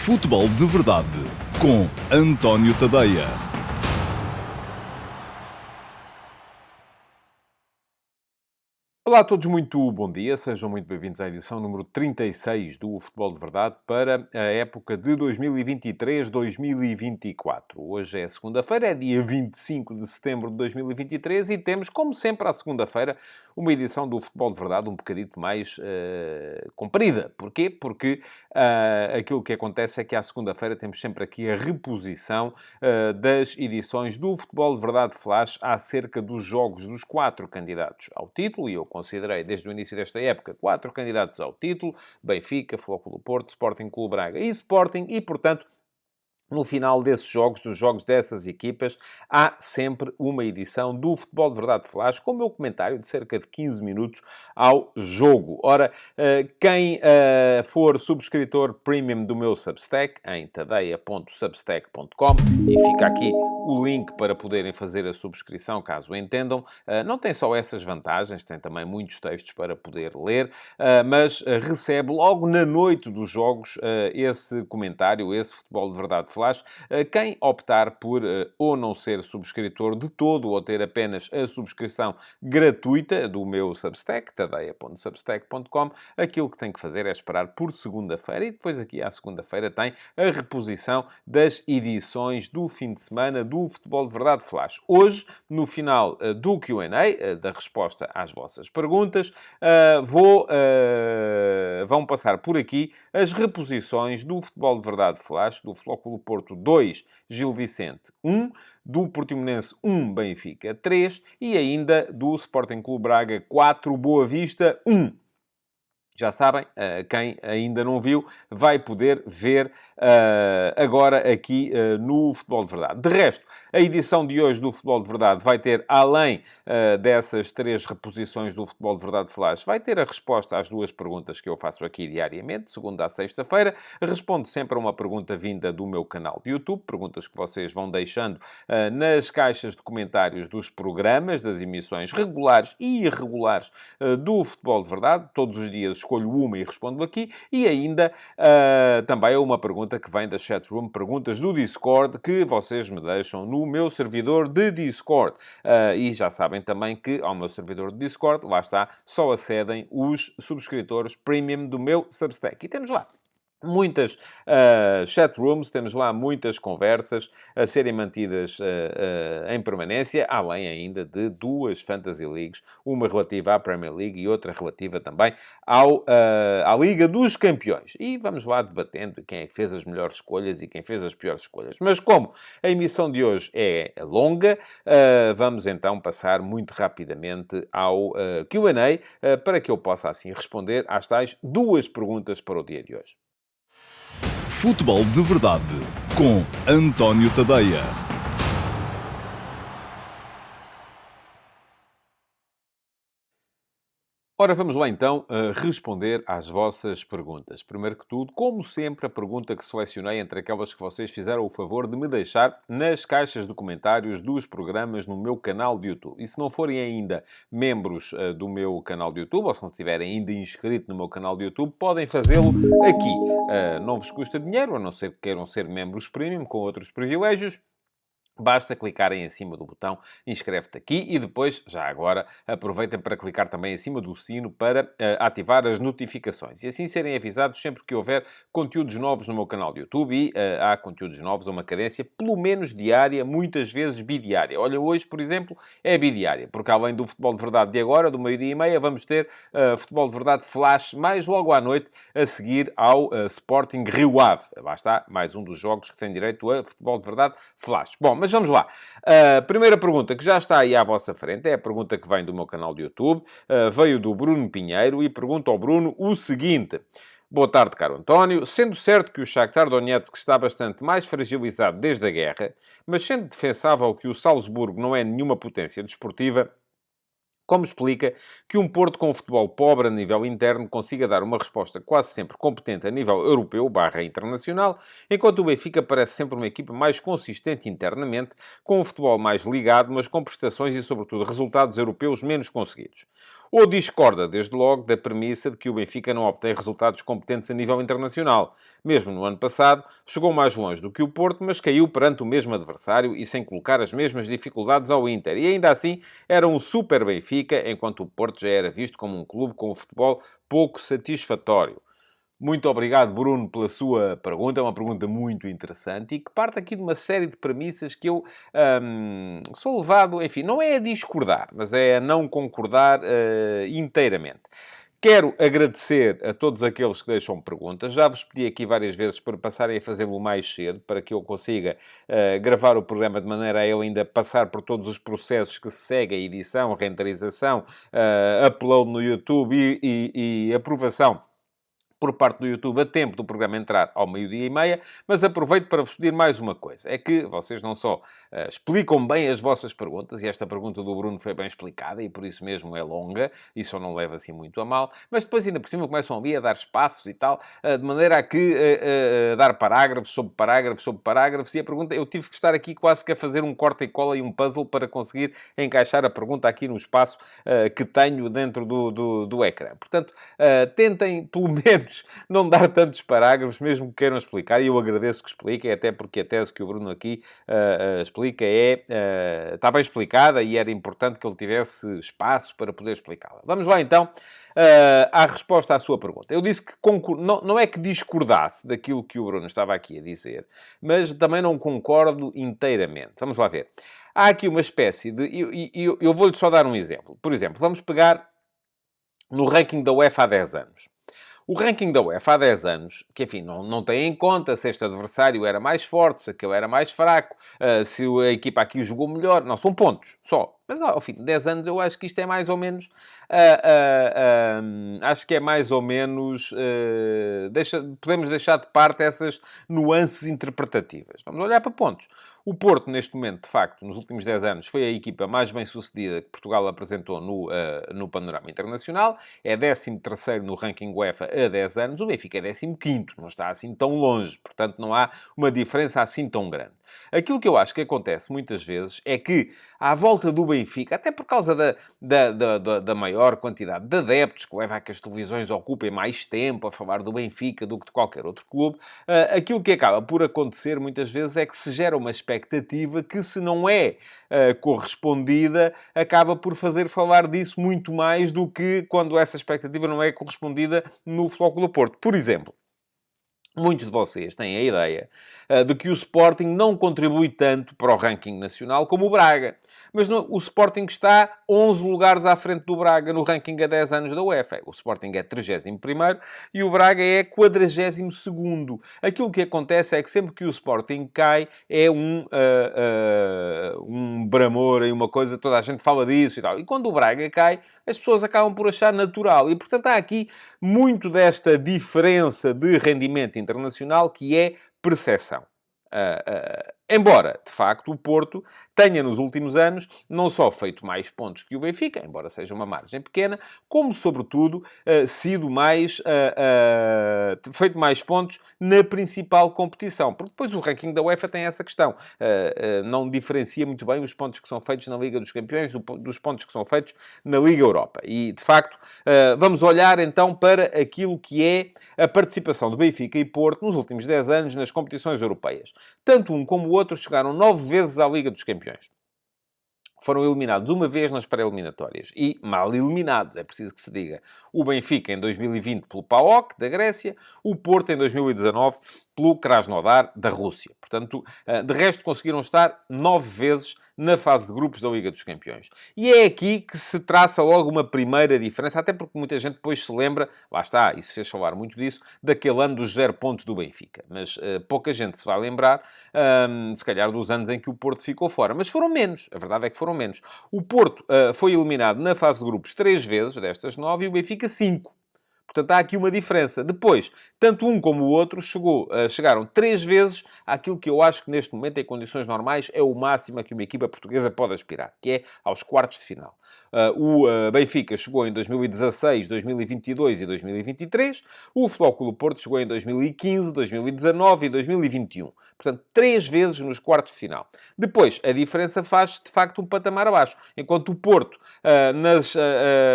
Futebol de Verdade com António Tadeia. Olá a todos, muito bom dia. Sejam muito bem-vindos à edição número 36 do Futebol de Verdade para a época de 2023-2024. Hoje é segunda-feira, é dia 25 de setembro de 2023 e temos, como sempre, à segunda-feira, uma edição do Futebol de Verdade um bocadito mais comprida. Porquê? Porque aquilo que acontece é que à segunda-feira temos sempre aqui a reposição das edições do Futebol de Verdade Flash acerca dos jogos dos 4 candidatos ao título, e eu considerei desde o início desta época 4 candidatos ao título: Benfica, Futebol Clube do Porto, Sporting Clube Braga e Sporting, e portanto, no final desses jogos, dos jogos dessas equipas, há sempre uma edição do Futebol de Verdade Flash, com o meu comentário de cerca de 15 minutos ao jogo. Ora, quem for subscritor premium do meu Substack, em tadeia.substack.com, e fica aqui o link para poderem fazer a subscrição, caso entendam, não tem só essas vantagens, tem também muitos textos para poder ler, mas recebe logo na noite dos jogos esse comentário, esse Futebol de Verdade Flash. Quem optar por ou não ser subscritor de todo, ou ter apenas a subscrição gratuita do meu Substack, tadeia.substack.com, aquilo que tem que fazer é esperar por segunda-feira, e depois aqui à segunda-feira tem a reposição das edições do fim de semana do Futebol de Verdade Flash. Hoje, no final do Q&A, da resposta às vossas perguntas, vão passar por aqui as reposições do Futebol de Verdade Flash, do Futebol Clube do Porto 2, Gil Vicente 1, do Portimonense 1, Benfica 3 e ainda do Sporting Clube Braga 4, Boa Vista 1. Já sabem, quem ainda não viu, vai poder ver agora aqui no Futebol de Verdade. De resto, a edição de hoje do Futebol de Verdade vai ter, além dessas 3 reposições do Futebol de Verdade Flash, vai ter a resposta às 2 perguntas que eu faço aqui diariamente, segunda a sexta-feira. Respondo sempre a uma pergunta vinda do meu canal de YouTube, perguntas que vocês vão deixando nas caixas de comentários dos programas, das emissões regulares e irregulares do Futebol de Verdade. Todos os dias escolho uma e respondo aqui, e ainda também é uma pergunta que vem da chatroom, perguntas do Discord, que vocês me deixam no meu servidor de Discord. E já sabem também que ao meu servidor de Discord, lá está, só acedem os subscritores premium do meu Substack. E temos lá muitas chatrooms, temos lá muitas conversas a serem mantidas em permanência, além ainda de 2 Fantasy Leagues, uma relativa à Premier League e outra relativa também à Liga dos Campeões. E vamos lá debatendo quem é que fez as melhores escolhas e quem fez as piores escolhas. Mas como a emissão de hoje é longa, vamos então passar muito rapidamente ao Q&A, para que eu possa assim responder às tais 2 perguntas para o dia de hoje. Futebol de Verdade com António Tadeia. Ora, vamos lá então responder às vossas perguntas. Primeiro que tudo, como sempre, a pergunta que selecionei entre aquelas que vocês fizeram o favor de me deixar nas caixas de comentários dos programas no meu canal de YouTube. E se não forem ainda membros do meu canal de YouTube, ou se não estiverem ainda inscritos no meu canal de YouTube, podem fazê-lo aqui. Não vos custa dinheiro, a não ser que queiram ser membros premium com outros privilégios. Basta clicarem em cima do botão inscreve-te aqui e depois, já agora, aproveitem para clicar também em cima do sino para ativar as notificações. E assim serem avisados sempre que houver conteúdos novos no meu canal de YouTube, e há conteúdos novos a uma cadência pelo menos diária, muitas vezes bidiária. Olha, hoje, por exemplo, é bidiária, porque além do Futebol de Verdade de agora, do 12h30, vamos ter Futebol de Verdade Flash, mais logo à noite, a seguir ao Sporting Rio Ave. Lá está, mais um dos jogos que tem direito a Futebol de Verdade Flash. Bom, mas vamos lá. A primeira pergunta que já está aí à vossa frente é a pergunta que vem do meu canal de YouTube. Veio do Bruno Pinheiro e pergunta ao Bruno o seguinte: boa tarde, caro António. Sendo certo que o Shakhtar Donetsk está bastante mais fragilizado desde a guerra, mas sendo defensável que o Salzburgo não é nenhuma potência desportiva, como explica que um Porto com futebol pobre a nível interno consiga dar uma resposta quase sempre competente a nível europeu/internacional, enquanto o Benfica parece sempre uma equipa mais consistente internamente, com um futebol mais ligado, mas com prestações e, sobretudo, resultados europeus menos conseguidos? Ou discorda, desde logo, da premissa de que o Benfica não obtém resultados competentes a nível internacional. Mesmo no ano passado, chegou mais longe do que o Porto, mas caiu perante o mesmo adversário e sem colocar as mesmas dificuldades ao Inter. E ainda assim, era um super Benfica, enquanto o Porto já era visto como um clube com um futebol pouco satisfatório. Muito obrigado, Bruno, pela sua pergunta. É uma pergunta muito interessante e que parte aqui de uma série de premissas que eu sou levado, enfim, não é a discordar, mas é a não concordar inteiramente. Quero agradecer a todos aqueles que deixam perguntas. Já vos pedi aqui várias vezes para passarem a fazê-lo mais cedo, para que eu consiga gravar o programa de maneira a eu ainda passar por todos os processos que se seguem, edição, renderização, upload no YouTube e aprovação por parte do YouTube a tempo do programa entrar ao 12h30, mas aproveito para vos pedir mais uma coisa. É que vocês não só explicam bem as vossas perguntas, e esta pergunta do Bruno foi bem explicada, e por isso mesmo é longa, isso eu não levo assim muito a mal, mas depois ainda por cima começam ali a dar espaços e tal, de maneira a que dar parágrafos sobre parágrafos sobre parágrafos, e a pergunta, eu tive que estar aqui quase que a fazer um corta e cola e um puzzle para conseguir encaixar a pergunta aqui no espaço que tenho dentro do ecrã. Portanto, tentem, pelo menos, não dar tantos parágrafos, mesmo que queiram explicar, e eu agradeço que expliquem, até porque a tese que o Bruno aqui explica está bem explicada e era importante que ele tivesse espaço para poder explicá-la. Vamos lá, então, à resposta à sua pergunta. Eu disse que não é que discordasse daquilo que o Bruno estava aqui a dizer, mas também não concordo inteiramente. Vamos lá ver. Há aqui uma espécie de... Eu vou-lhe só dar um exemplo. Por exemplo, vamos pegar no ranking da UEFA há 10 anos. O ranking da UEFA há 10 anos, que enfim, não tem em conta se este adversário era mais forte, se aquele era mais fraco, se a equipa aqui jogou melhor. Não, são pontos, só. Mas ao fim de 10 anos eu acho que isto é mais ou menos... acho que é mais ou menos... podemos deixar de parte essas nuances interpretativas. Vamos olhar para pontos. O Porto, neste momento, de facto, nos últimos 10 anos, foi a equipa mais bem-sucedida que Portugal apresentou no panorama internacional. É 13º no ranking UEFA há 10 anos. O Benfica é 15º, não está assim tão longe. Portanto, não há uma diferença assim tão grande. Aquilo que eu acho que acontece muitas vezes é que, à volta do Benfica, até por causa da maior quantidade de adeptos, que leva a que as televisões ocupem mais tempo a falar do Benfica do que de qualquer outro clube, aquilo que acaba por acontecer muitas vezes é que se gera uma expectativa que, se não é correspondida, acaba por fazer falar disso muito mais do que quando essa expectativa não é correspondida no Futebol Clube do Porto. Por exemplo, muitos de vocês têm a ideia de que o Sporting não contribui tanto para o ranking nacional como o Braga. Mas o Sporting está 11 lugares à frente do Braga no ranking há 10 anos da UEFA. O Sporting é 31º e o Braga é 42º. Aquilo que acontece é que sempre que o Sporting cai é um bramor e uma coisa, toda a gente fala disso e tal. E quando o Braga cai, as pessoas acabam por achar natural. E, portanto, há aqui muito desta diferença de rendimento internacional que é percepção. Embora, de facto, o Porto tenha, nos últimos anos, não só feito mais pontos que o Benfica, embora seja uma margem pequena, como, sobretudo, sido mais... feito mais pontos na principal competição. Porque depois o ranking da UEFA tem essa questão. Não diferencia muito bem os pontos que são feitos na Liga dos Campeões dos pontos que são feitos na Liga Europa. E, de facto, vamos olhar, então, para aquilo que é a participação do Benfica e Porto nos últimos 10 anos nas competições europeias. Tanto um como o outro chegaram 9 vezes à Liga dos Campeões. Foram eliminados uma vez nas pré-eliminatórias. E mal eliminados, é preciso que se diga. O Benfica em 2020 pelo PAOK, da Grécia. O Porto em 2019 pelo Krasnodar, da Rússia. Portanto, de resto, conseguiram estar 9 vezes na fase de grupos da Liga dos Campeões. E é aqui que se traça logo uma primeira diferença, até porque muita gente depois se lembra, lá está, e se fez falar muito disso, daquele ano dos 0 pontos do Benfica. Mas pouca gente se vai lembrar, se calhar, dos anos em que o Porto ficou fora. Mas foram menos, a verdade é que foram menos. O Porto foi eliminado na fase de grupos 3 vezes, destas 9, e o Benfica 5. Portanto, há aqui uma diferença. Depois, tanto um como o outro chegaram 3 vezes àquilo que eu acho que neste momento, em condições normais, é o máximo a que uma equipa portuguesa pode aspirar, que é aos quartos de final. O Benfica chegou em 2016, 2022 e 2023. O Futebol Clube do Porto chegou em 2015, 2019 e 2021. Portanto, 3 vezes nos quartos de final. Depois, a diferença faz, de facto, um patamar abaixo. Enquanto o Porto,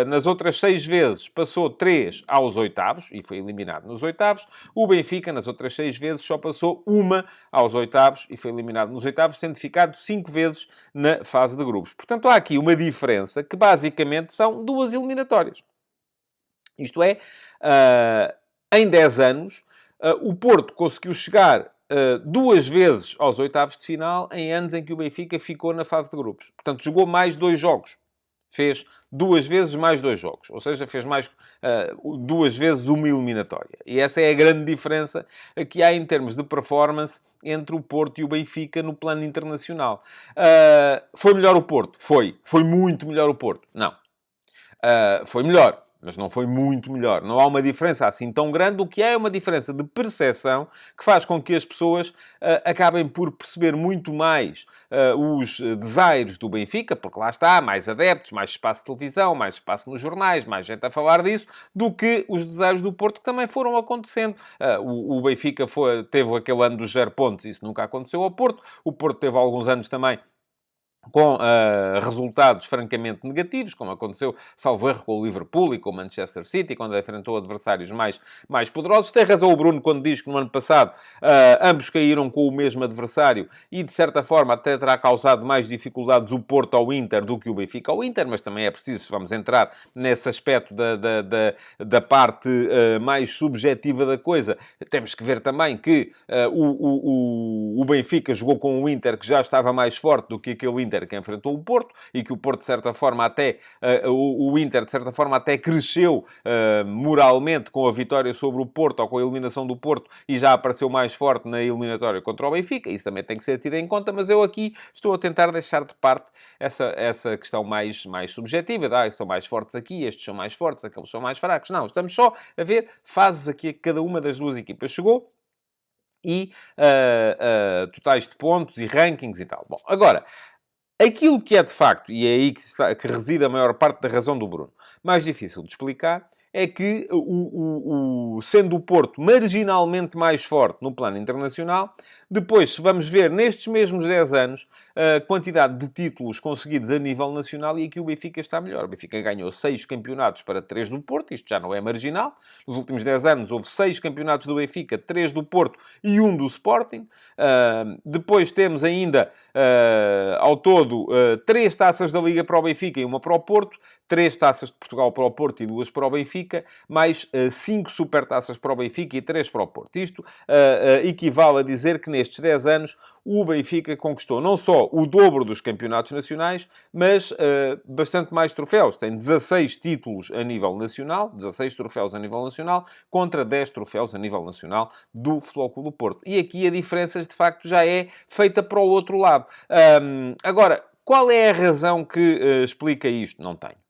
nas outras 6 vezes, passou 3 aos oitavos, e foi eliminado nos oitavos, o Benfica, nas outras 6 vezes, só passou uma aos oitavos, e foi eliminado nos oitavos, tendo ficado 5 vezes na fase de grupos. Portanto, há aqui uma diferença que, basicamente, são 2 eliminatórias. Isto é, em 10 anos, o Porto conseguiu chegar 2 vezes aos oitavos de final em anos em que o Benfica ficou na fase de grupos. Portanto, jogou mais 2 jogos. Fez 2 vezes mais 2 jogos. Ou seja, fez mais 2 vezes uma eliminatória. E essa é a grande diferença que há em termos de performance entre o Porto e o Benfica no plano internacional. Foi melhor o Porto? Foi. Foi muito melhor o Porto? Não. Foi melhor, mas não foi muito melhor. Não há uma diferença assim tão grande. O que é uma diferença de percepção que faz com que as pessoas acabem por perceber muito mais os desaires do Benfica, porque lá está, mais adeptos, mais espaço de televisão, mais espaço nos jornais, mais gente a falar disso, do que os desaires do Porto, que também foram acontecendo. O Benfica teve aquele ano dos 0 pontos, isso nunca aconteceu ao Porto. O Porto teve alguns anos também com resultados francamente negativos, como aconteceu, salvo erro, com o Liverpool e com o Manchester City, quando enfrentou adversários mais poderosos. Tem razão o Bruno quando diz que no ano passado ambos caíram com o mesmo adversário e, de certa forma, até terá causado mais dificuldades o Porto ao Inter do que o Benfica ao Inter, mas também é preciso, vamos entrar nesse aspecto da parte mais subjetiva da coisa, temos que ver também que o Benfica jogou com o Inter que já estava mais forte do que aquele Inter que enfrentou o Porto, e que o Porto, de certa forma, o Inter, de certa forma, até cresceu moralmente com a vitória sobre o Porto, ou com a eliminação do Porto, e já apareceu mais forte na eliminatória contra o Benfica. Isso também tem que ser tido em conta, mas eu aqui estou a tentar deixar de parte essa questão mais subjetiva. Estes são mais fortes aqui, estes são mais fortes, aqueles são mais fracos. Não, estamos só a ver fases aqui a que cada uma das duas equipas chegou, e totais de pontos e rankings e tal. Bom, agora, aquilo que é de facto, e é aí que reside a maior parte da razão do Bruno, mais difícil de explicar, é que, sendo o Porto marginalmente mais forte no plano internacional, depois, se vamos ver nestes mesmos 10 anos, a quantidade de títulos conseguidos a nível nacional, e aqui o Benfica está melhor. O Benfica ganhou 6 campeonatos para 3 do Porto, isto já não é marginal. Nos últimos 10 anos houve 6 campeonatos do Benfica, 3 do Porto e 1 do Sporting. Depois temos ainda, ao todo, 3 taças da Liga para o Benfica e 1 para o Porto, 3 taças de Portugal para o Porto e 2 para o Benfica, mais 5 supertaças para o Benfica e 3 para o Porto. Isto equivale a dizer que nestes 10 anos o Benfica conquistou não só o dobro dos campeonatos nacionais, mas bastante mais troféus. Tem 16 títulos a nível nacional, 16 troféus a nível nacional, contra 10 troféus a nível nacional do Futebol Clube do Porto. E aqui a diferença, de facto, já é feita para o outro lado. Agora, qual é a razão que explica isto? Não tenho.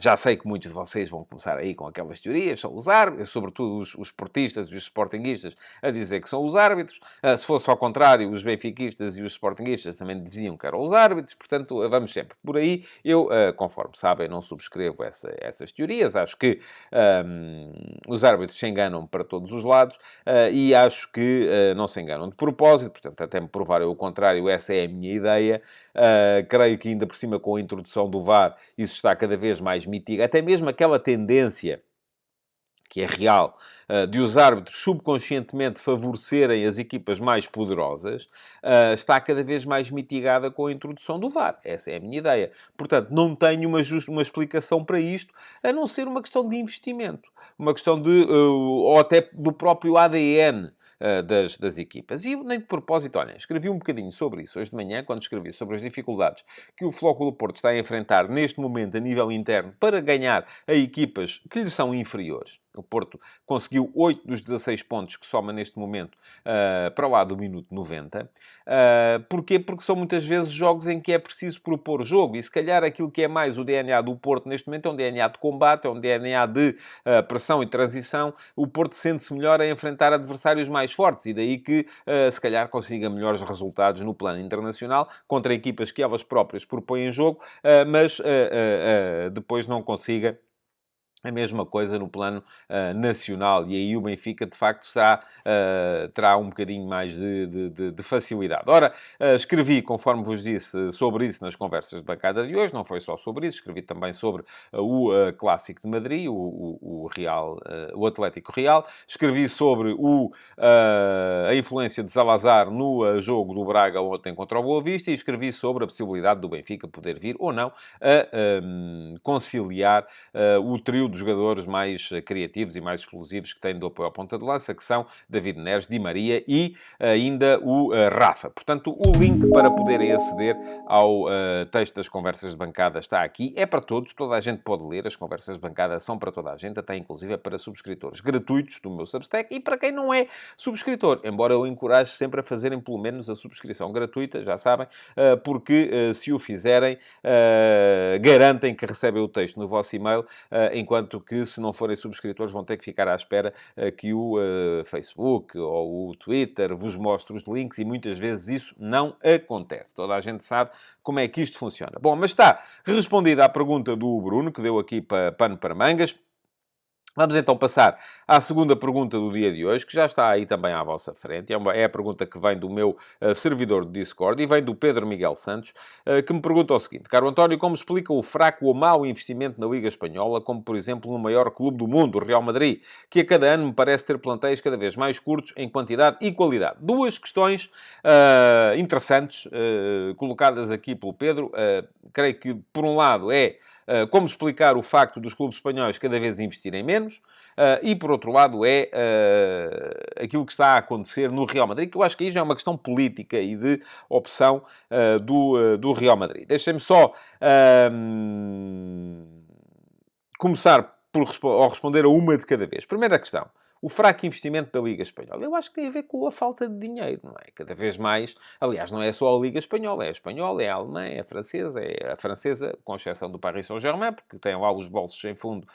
Já sei que muitos de vocês vão começar aí com aquelas teorias, são os árbitros, sobretudo os portistas e os sportinguistas, a dizer que são os árbitros. Se fosse ao contrário, os benfiquistas e os sportinguistas também diziam que eram os árbitros. Portanto, vamos sempre por aí. Eu, conforme sabem, não subscrevo essas teorias. Acho que os árbitros se enganam para todos os lados e acho que não se enganam de propósito. Portanto, até me provarem o contrário, essa é a minha ideia. Creio que ainda por cima, com a introdução do VAR, isso está cada vez mais mitigado. Até mesmo aquela tendência, que é real, de os árbitros subconscientemente favorecerem as equipas mais poderosas, está cada vez mais mitigada com a introdução do VAR. Essa é a minha ideia. Portanto, não tenho uma explicação para isto, a não ser uma questão de investimento. Uma questão ou até do próprio ADN das equipas. E nem de propósito, olhem, escrevi um bocadinho sobre isso hoje de manhã, quando escrevi sobre as dificuldades que o Futebol Clube do Porto está a enfrentar neste momento a nível interno para ganhar a equipas que lhe são inferiores. O Porto conseguiu 8 dos 16 pontos que soma neste momento para lá do minuto 90. Porquê? Porque são muitas vezes jogos em que é preciso propor jogo e se calhar aquilo que é mais o DNA do Porto neste momento é um DNA de combate, é um DNA de pressão e transição. O Porto sente-se melhor a enfrentar adversários mais fortes e daí que se calhar consiga melhores resultados no plano internacional contra equipas que elas próprias propõem jogo, mas depois não consiga a mesma coisa no plano nacional. E aí o Benfica, de facto, terá um bocadinho mais de facilidade. Ora, escrevi, conforme vos disse, sobre isso nas conversas de bancada de hoje. Não foi só sobre isso. Escrevi também sobre o Clássico de Madrid, o Real, o Atlético Real. Escrevi sobre a influência de Salazar no jogo do Braga ontem contra o Boa Vista. E escrevi sobre a possibilidade do Benfica poder vir, ou não, a conciliar o trio de jogadores mais criativos e mais explosivos que tem do apoio à ponta de lança, que são David Neres, Di Maria e ainda o Rafa. Portanto, o link para poderem aceder ao texto das conversas de bancada está aqui. É para todos, toda a gente pode ler. As conversas de bancada são para toda a gente, até inclusive é para subscritores gratuitos do meu Substack e para quem não é subscritor. Embora eu encoraje sempre a fazerem pelo menos a subscrição gratuita, já sabem, porque se o fizerem, garantem que recebem o texto no vosso e-mail, enquanto que, se não forem subscritores, vão ter que ficar à espera que o Facebook ou o Twitter vos mostre os links e muitas vezes isso não acontece. Toda a gente sabe como é que isto funciona. Bom, mas está respondida à pergunta do Bruno, que deu aqui pano para mangas. Vamos então passar à segunda pergunta do dia de hoje, que já está aí também à vossa frente. É a pergunta que vem do meu servidor de Discord e vem do Pedro Miguel Santos, que me pergunta o seguinte: Caro António, como explica o fraco ou mau investimento na Liga Espanhola, como por exemplo no maior clube do mundo, o Real Madrid, que a cada ano me parece ter plantéis cada vez mais curtos em quantidade e qualidade? Duas questões interessantes colocadas aqui pelo Pedro. Creio que, por um lado, como explicar o facto dos clubes espanhóis cada vez investirem menos, e por outro lado aquilo que está a acontecer no Real Madrid, que eu acho que aí já é uma questão política e de opção do Real Madrid. Deixem-me só começar ao responder a uma de cada vez. Primeira questão. O fraco investimento da Liga Espanhola. Eu acho que tem a ver com a falta de dinheiro, não é? Cada vez mais... Aliás, não é só a Liga Espanhola. É a espanhola, é a alemã, é a francesa, com exceção do Paris Saint-Germain, porque tem lá os bolsos sem fundo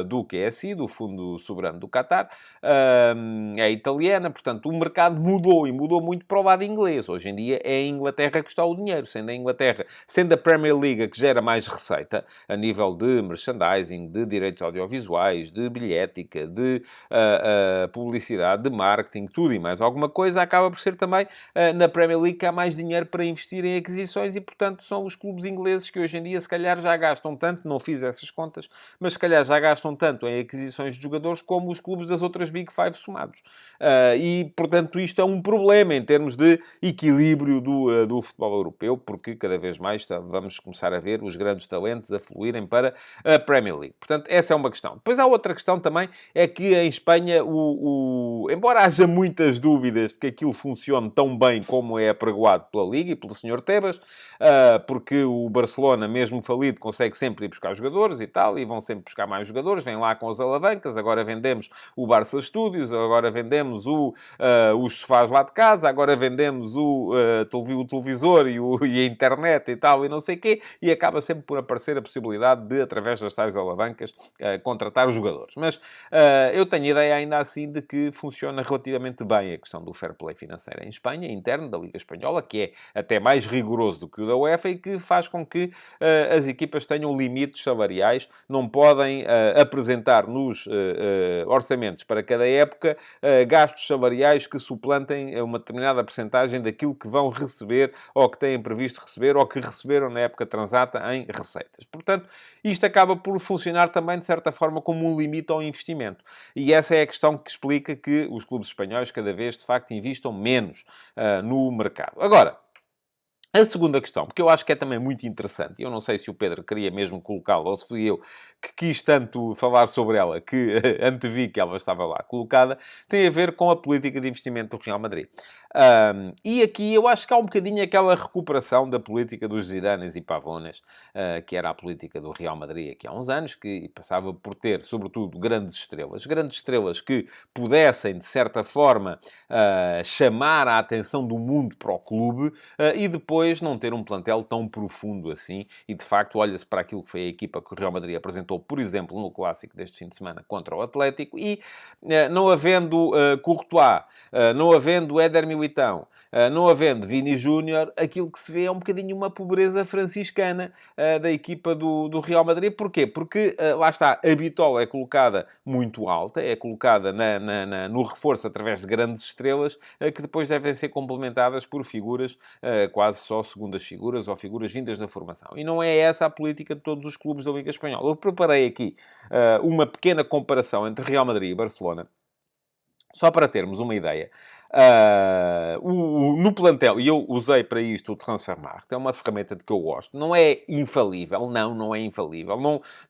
do QSI, do Fundo Soberano do Qatar. É a italiana. Portanto, o mercado mudou, e mudou muito para o lado inglês. Hoje em dia é a Inglaterra que está o dinheiro. Sendo a Premier League que gera mais receita, a nível de merchandising, de direitos audiovisuais, de bilhética, de publicidade, de marketing, tudo e mais alguma coisa, acaba por ser também na Premier League que há mais dinheiro para investir em aquisições e, portanto, são os clubes ingleses que hoje em dia, se calhar, já gastam tanto, não fiz essas contas, mas se calhar já gastam tanto em aquisições de jogadores como os clubes das outras Big Five somados. E, portanto, isto é um problema em termos de equilíbrio do futebol europeu, porque cada vez mais vamos começar a ver os grandes talentos a fluírem para a Premier League. Portanto, essa é uma questão. Depois há outra questão também, é que em Espanha, embora haja muitas dúvidas de que aquilo funcione tão bem como é apregoado pela Liga e pelo Sr. Tebas, porque o Barcelona, mesmo falido, consegue sempre ir buscar jogadores e tal, e vão sempre buscar mais jogadores, vêm lá com as alavancas, agora vendemos o Barça Studios, agora vendemos os sofás lá de casa, agora vendemos o televisor e a internet e tal, e não sei o quê, e acaba sempre por aparecer a possibilidade de, através das tais alavancas, contratar os jogadores. Mas eu tenho a ideia ainda assim de que funciona relativamente bem a questão do fair play financeiro em Espanha, interno da Liga Espanhola, que é até mais rigoroso do que o da UEFA e que faz com que as equipas tenham limites salariais, não podem apresentar nos orçamentos para cada época gastos salariais que suplantem uma determinada percentagem daquilo que vão receber ou que têm previsto receber ou que receberam na época transata em receitas. Portanto, isto acaba por funcionar também, de certa forma, como um limite ao investimento. E essa é a questão que explica que os clubes espanhóis cada vez, de facto, investam menos no mercado. Agora, A segunda questão, porque eu acho que é também muito interessante, e eu não sei se o Pedro queria mesmo colocá-la ou se fui eu que quis tanto falar sobre ela que antevi que ela estava lá colocada, tem a ver com a política de investimento do Real Madrid. E aqui eu acho que há um bocadinho aquela recuperação da política dos Zidanes e Pavones, que era a política do Real Madrid aqui há uns anos, que passava por ter, sobretudo, grandes estrelas que pudessem, de certa forma, chamar a atenção do mundo para o clube, e depois não ter um plantel tão profundo assim. E, de facto, olha-se para aquilo que foi a equipa que o Real Madrid apresentou, por exemplo, no Clássico deste fim de semana contra o Atlético, e não havendo Courtois, não havendo Éder Militão, não havendo Vini Júnior, aquilo que se vê é um bocadinho uma pobreza franciscana da equipa do Real Madrid. Porquê? Porque, lá está, a bitola é colocada muito alta, é colocada no reforço através de grandes estrelas, que depois devem ser complementadas por figuras, quase só segundas figuras ou figuras vindas da formação. E não é essa a política de todos os clubes da Liga Espanhola. Eu preparei aqui uma pequena comparação entre Real Madrid e Barcelona, só para termos uma ideia. No plantel, e eu usei para isto o Transfermarkt, é uma ferramenta de que eu gosto. Não é infalível, não é infalível.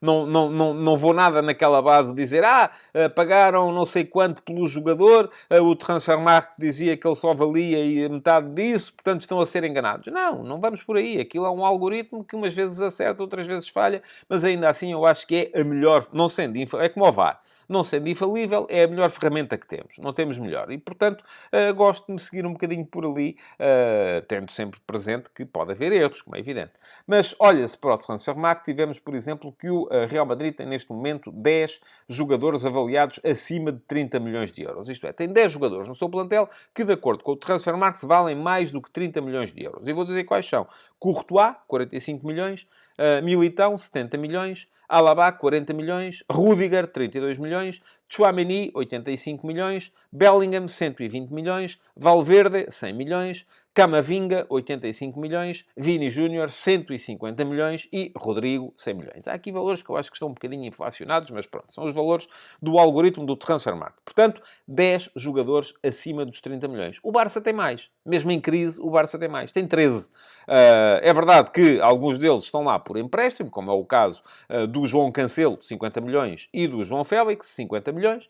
Não vou nada naquela base de dizer pagaram não sei quanto pelo jogador, o Transfermarkt dizia que ele só valia e metade disso, portanto estão a ser enganados. Não vamos por aí. Aquilo é um algoritmo que umas vezes acerta, outras vezes falha, mas ainda assim eu acho que é a melhor, não sendo infalível, é como o VAR. Não sendo infalível, é a melhor ferramenta que temos. Não temos melhor. E, portanto, gosto de me seguir um bocadinho por ali, tendo sempre presente que pode haver erros, como é evidente. Mas, olha-se para o Transfermarkt, tivemos, por exemplo, que o Real Madrid tem, neste momento, 10 jogadores avaliados acima de 30 milhões de euros. Isto é, tem 10 jogadores no seu plantel que, de acordo com o Transfermarkt, valem mais do que 30 milhões de euros. E vou dizer quais são. Courtois, 45 milhões. Militão, 70 milhões. Alaba, 40 milhões. Rudiger, 32 milhões. Tchouaméni, 85 milhões. Bellingham, 120 milhões. Valverde, 100 milhões. Camavinga, 85 milhões. Vini Júnior, 150 milhões. E Rodrigo, 100 milhões. Há aqui valores que eu acho que estão um bocadinho inflacionados, mas pronto, são os valores do algoritmo do Transfermarkt. Portanto, 10 jogadores acima dos 30 milhões. O Barça tem mais. Mesmo em crise, o Barça tem mais. Tem 13. É verdade que alguns deles estão lá por empréstimo, como é o caso do João Cancelo, 50 milhões, e do João Félix, 50 milhões.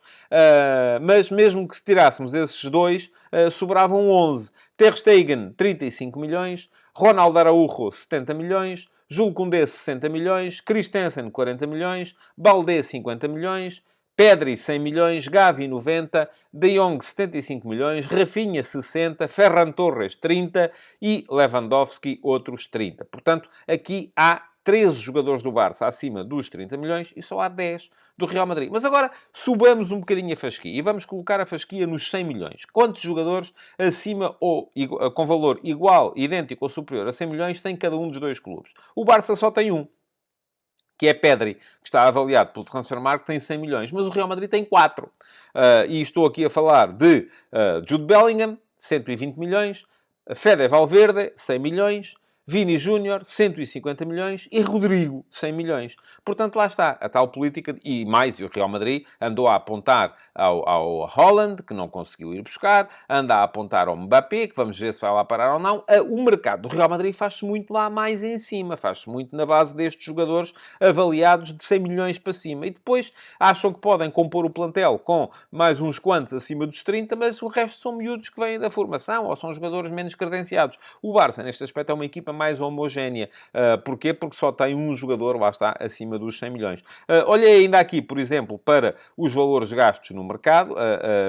Mas mesmo que se tirássemos esses dois, sobravam 11. Ter Stegen, 35 milhões. Ronaldo Araújo, 70 milhões. Jules Koundé, 60 milhões. Christensen, 40 milhões. Baldé, 50 milhões. Pedri, 100 milhões. Gavi, 90. De Jong, 75 milhões. Rafinha, 60. Ferran Torres, 30. E Lewandowski, outros 30. Portanto, aqui há 13 jogadores do Barça acima dos 30 milhões e só há 10 do Real Madrid. Mas agora subamos um bocadinho a fasquia e vamos colocar a fasquia nos 100 milhões. Quantos jogadores acima ou com valor igual, idêntico ou superior a 100 milhões tem cada um dos dois clubes? O Barça só tem um, que é Pedri, que está avaliado pelo Transfermarkt, tem 100 milhões. Mas o Real Madrid tem 4. E estou aqui a falar de Jude Bellingham, 120 milhões. Fede Valverde, 100 milhões. Vini Júnior, 150 milhões. E Rodrigo, 100 milhões. Portanto, lá está. A tal política... E mais, e o Real Madrid andou a apontar ao Haaland, que não conseguiu ir buscar. Anda a apontar ao Mbappé, que vamos ver se vai lá parar ou não. O mercado do Real Madrid faz-se muito lá mais em cima. Faz-se muito na base destes jogadores avaliados de 100 milhões para cima. E depois acham que podem compor o plantel com mais uns quantos acima dos 30, mas o resto são miúdos que vêm da formação ou são jogadores menos credenciados. O Barça, neste aspecto, é uma equipa mais homogénea. Porquê? Porque só tem um jogador, lá está, acima dos 100 milhões. Olhei ainda aqui, por exemplo, para os valores gastos no mercado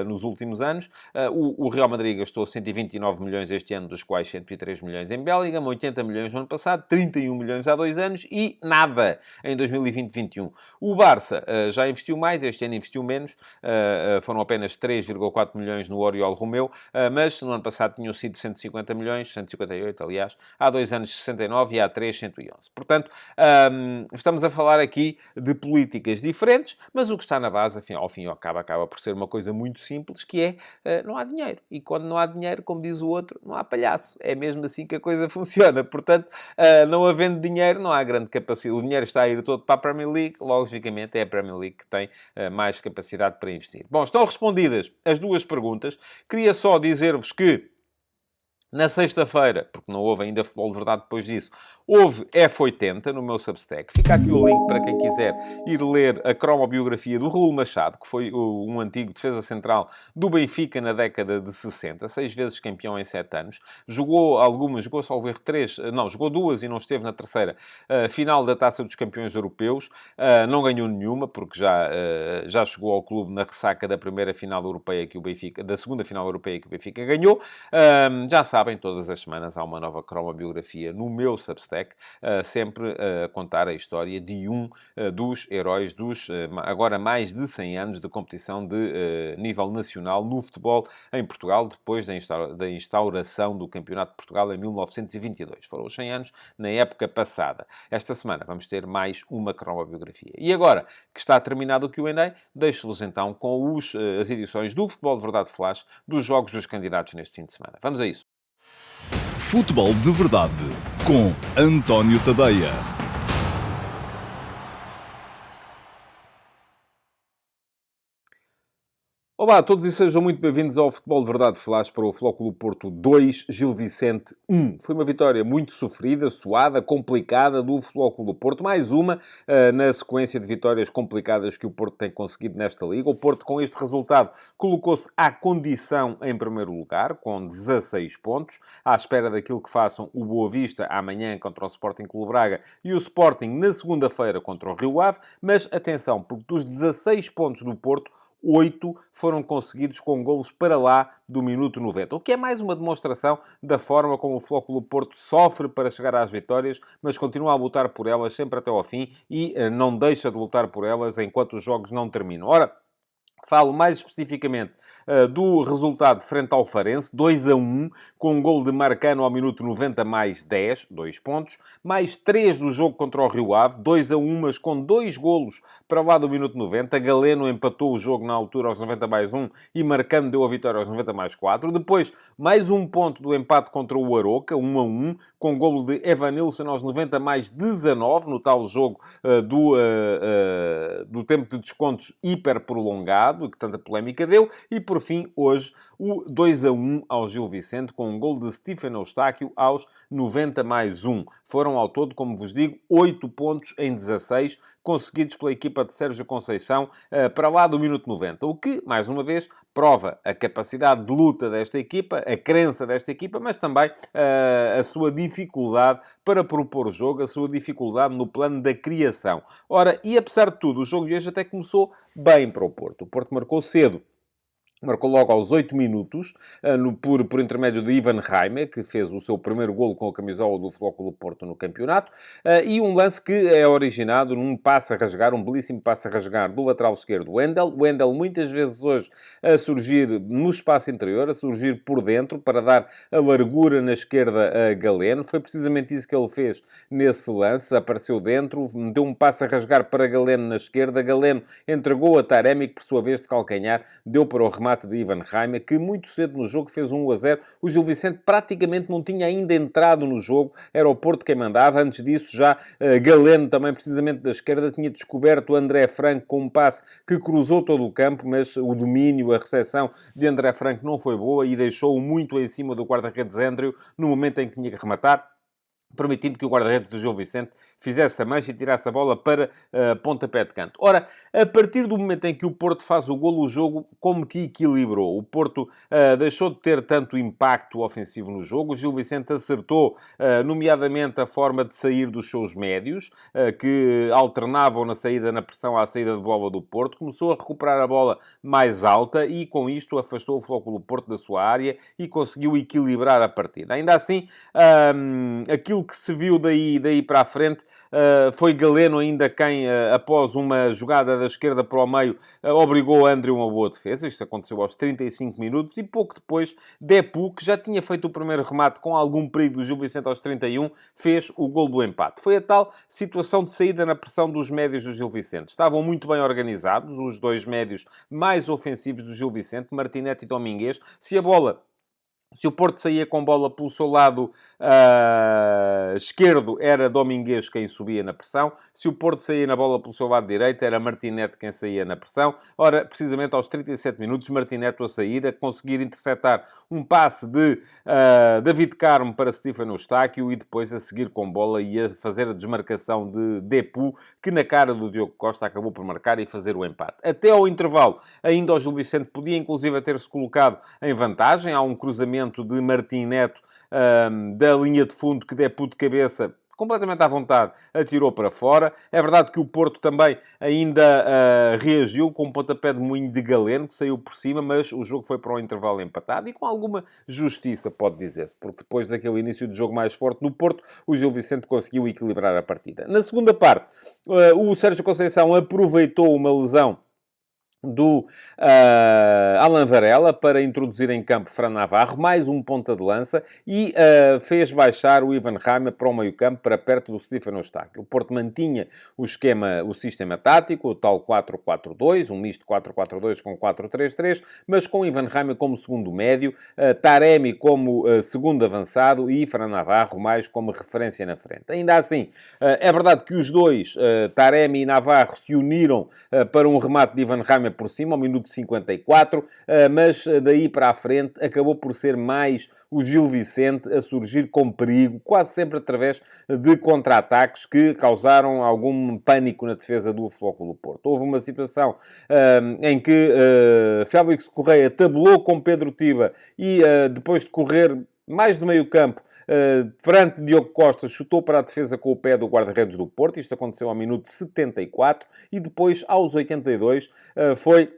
nos últimos anos. O Real Madrid gastou 129 milhões este ano, dos quais 103 milhões em Bellingham, 80 milhões no ano passado, 31 milhões há 2 anos e nada em 2020-21. O Barça já investiu mais, este ano investiu menos, foram apenas 3,4 milhões no Oriol Romeu, mas no ano passado tinham sido 150 milhões, 158 aliás, há 2 anos 69 e há 3, 111. Portanto, estamos a falar aqui de políticas diferentes, mas o que está na base, ao fim e ao cabo, acaba por ser uma coisa muito simples, que é, não há dinheiro. E quando não há dinheiro, como diz o outro, não há palhaço. É mesmo assim que a coisa funciona. Portanto, não havendo dinheiro, não há grande capacidade. O dinheiro está a ir todo para a Premier League. Logicamente, é a Premier League que tem mais capacidade para investir. Bom, estão respondidas as duas perguntas. Queria só dizer-vos que Na sexta-feira, porque não houve ainda futebol de verdade depois disso, houve F80 no meu Substack. Fica aqui o link para quem quiser ir ler a cromobiografia do Raul Machado, que foi um antigo defesa central do Benfica na década de 60, 6 vezes campeão em 7 anos. Jogou salvo erro 3, não, jogou 2 e não esteve na terceira final da Taça dos Campeões Europeus. Não ganhou nenhuma, porque já chegou ao clube na ressaca da primeira final europeia que o Benfica, da segunda final europeia que o Benfica ganhou. Já sabem, todas as semanas há uma nova cromobiografia no meu Substack, sempre a contar a história de um dos heróis dos agora mais de 100 anos de competição de nível nacional no futebol em Portugal, depois da instauração do Campeonato de Portugal em 1922. Foram os 100 anos na época passada. Esta semana vamos ter mais uma cromobiografia. E agora que está terminado o Q&A, deixo-vos então com as edições do Futebol de Verdade Flash dos jogos dos candidatos neste fim de semana. Vamos a isso. Futebol de Verdade com António Tadeia. Olá a todos e sejam muito bem-vindos ao Futebol de Verdade Flash para o Flóculo Porto 2, Gil Vicente 1. Foi uma vitória muito sofrida, suada, complicada do Flóculo Porto. Mais uma na sequência de vitórias complicadas que o Porto tem conseguido nesta Liga. O Porto, com este resultado, colocou-se à condição em primeiro lugar, com 16 pontos, à espera daquilo que façam o Boa Vista amanhã contra o Sporting Clube Braga e o Sporting na segunda-feira contra o Rio Ave. Mas atenção, porque dos 16 pontos do Porto, 8 foram conseguidos com golos para lá do minuto 90. O que é mais uma demonstração da forma como o Flóculo Porto sofre para chegar às vitórias, mas continua a lutar por elas sempre até ao fim e não deixa de lutar por elas enquanto os jogos não terminam. Ora, falo mais especificamente do resultado frente ao Farense, 2-1, com um gol de Marcano ao minuto 90 mais 10, 2 pontos, mais 3 do jogo contra o Rio Ave, 2-1, mas com 2 golos para lá do minuto 90. Galeno empatou o jogo na altura aos 90 mais 1 e Marcano deu a vitória aos 90 mais 4. Depois, mais um ponto do empate contra o Aroca, 1-1, com golo de Evanilson aos 90 mais 19, no tal jogo do tempo de descontos hiper prolongado, que tanta polémica deu. E, por fim, hoje, o 2-1 ao Gil Vicente, com um gol de Stephen Eustáquio aos 90 mais 1. Foram, ao todo, como vos digo, 8 pontos em 16, conseguidos pela equipa de Sérgio Conceição para lá do minuto 90. O que, mais uma vez, prova a capacidade de luta desta equipa, a crença desta equipa, mas também a sua dificuldade para propor o jogo, a sua dificuldade no plano da criação. Ora, e apesar de tudo, o jogo de hoje até começou bem para o Porto. O Porto marcou cedo. Marcou logo aos 8 minutos, por intermédio de Ivan Raime, que fez o seu primeiro golo com a camisola do Futebol Clube Porto no campeonato, e um lance que é originado num passe a rasgar, um belíssimo passe a rasgar do lateral esquerdo Wendel. Wendel muitas vezes hoje a surgir no espaço interior, a surgir por dentro, para dar a largura na esquerda a Galeno. Foi precisamente isso que ele fez nesse lance, apareceu dentro, deu um passe a rasgar para Galeno na esquerda, Galeno entregou a Taremi, que por sua vez de calcanhar deu para o remate de Ivan Raime, que muito cedo no jogo fez 1-0. O Gil Vicente praticamente não tinha ainda entrado no jogo, era o Porto quem mandava. Antes disso, já Galeno, também precisamente da esquerda, tinha descoberto o André Franco com um passe que cruzou todo o campo, mas o domínio, a recepção de André Franco não foi boa e deixou-o muito em cima do guarda-redes Andrew no momento em que tinha que rematar, permitindo que o guarda-redes do Gil Vicente fizesse a mancha e tirasse a bola para pontapé de canto. Ora, a partir do momento em que o Porto faz o golo, o jogo como que equilibrou. O Porto deixou de ter tanto impacto ofensivo no jogo. O Gil Vicente acertou, nomeadamente, a forma de sair dos seus médios, que alternavam na saída, na pressão à saída de bola do Porto. Começou a recuperar a bola mais alta e, com isto, afastou o Flóculo Porto da sua área e conseguiu equilibrar a partida. Ainda assim, aquilo que se viu daí para a frente foi Galeno ainda quem, após uma jogada da esquerda para o meio, obrigou Andrew a uma boa defesa. Isto aconteceu aos 35 minutos e pouco depois, Depu, que já tinha feito o primeiro remate com algum perigo do Gil Vicente aos 31, fez o gol do empate. Foi a tal situação de saída na pressão dos médios do Gil Vicente. Estavam muito bem organizados, os dois médios mais ofensivos do Gil Vicente, Martinete e Domingues. Se a bola Se o Porto saía com bola pelo seu lado esquerdo, era Domingues quem subia na pressão. Se o Porto saía na bola pelo seu lado direito, era Martinete quem saía na pressão. Ora, precisamente aos 37 minutos, Martinete a sair, a conseguir interceptar um passe de David Carmo para Stefano Eustáquio e depois a seguir com bola e a fazer a desmarcação de Depu, que na cara do Diogo Costa acabou por marcar e fazer o empate. Até ao intervalo, ainda o Gil Vicente podia inclusive ter-se colocado em vantagem. Há um cruzamento de Martim Neto da linha de fundo que Depu de cabeça, completamente à vontade, atirou para fora. É verdade que o Porto também ainda reagiu com um pontapé de moinho de Galeno, que saiu por cima, mas o jogo foi para o intervalo empatado e com alguma justiça, pode dizer-se, porque depois daquele início de jogo mais forte do Porto, o Gil Vicente conseguiu equilibrar a partida. Na segunda parte, o Sérgio Conceição aproveitou uma lesão do Alan Varela para introduzir em campo Fran Navarro, mais um ponta de lança, e fez baixar o Ivan Reimer para o meio-campo, para perto do Stefano Eustáquio. O Porto mantinha o sistema tático, o tal 4-4-2, um misto 4-4-2 com 4-3-3, mas com Ivan Reimer como segundo médio, Taremi como segundo avançado e Fran Navarro mais como referência na frente. Ainda assim, é verdade que os dois, Taremi e Navarro, se uniram para um remate de Ivan Reimer por cima, ao minuto 54, mas daí para a frente acabou por ser mais o Gil Vicente a surgir com perigo, quase sempre através de contra-ataques que causaram algum pânico na defesa do Futebol Clube do Porto. Houve uma situação em que Félix Correia tabelou com Pedro Tiba e depois de correr mais de meio campo, perante Diogo Costa, chutou para a defesa com o pé do guarda-redes do Porto. Isto aconteceu ao minuto 74 e depois, aos 82, foi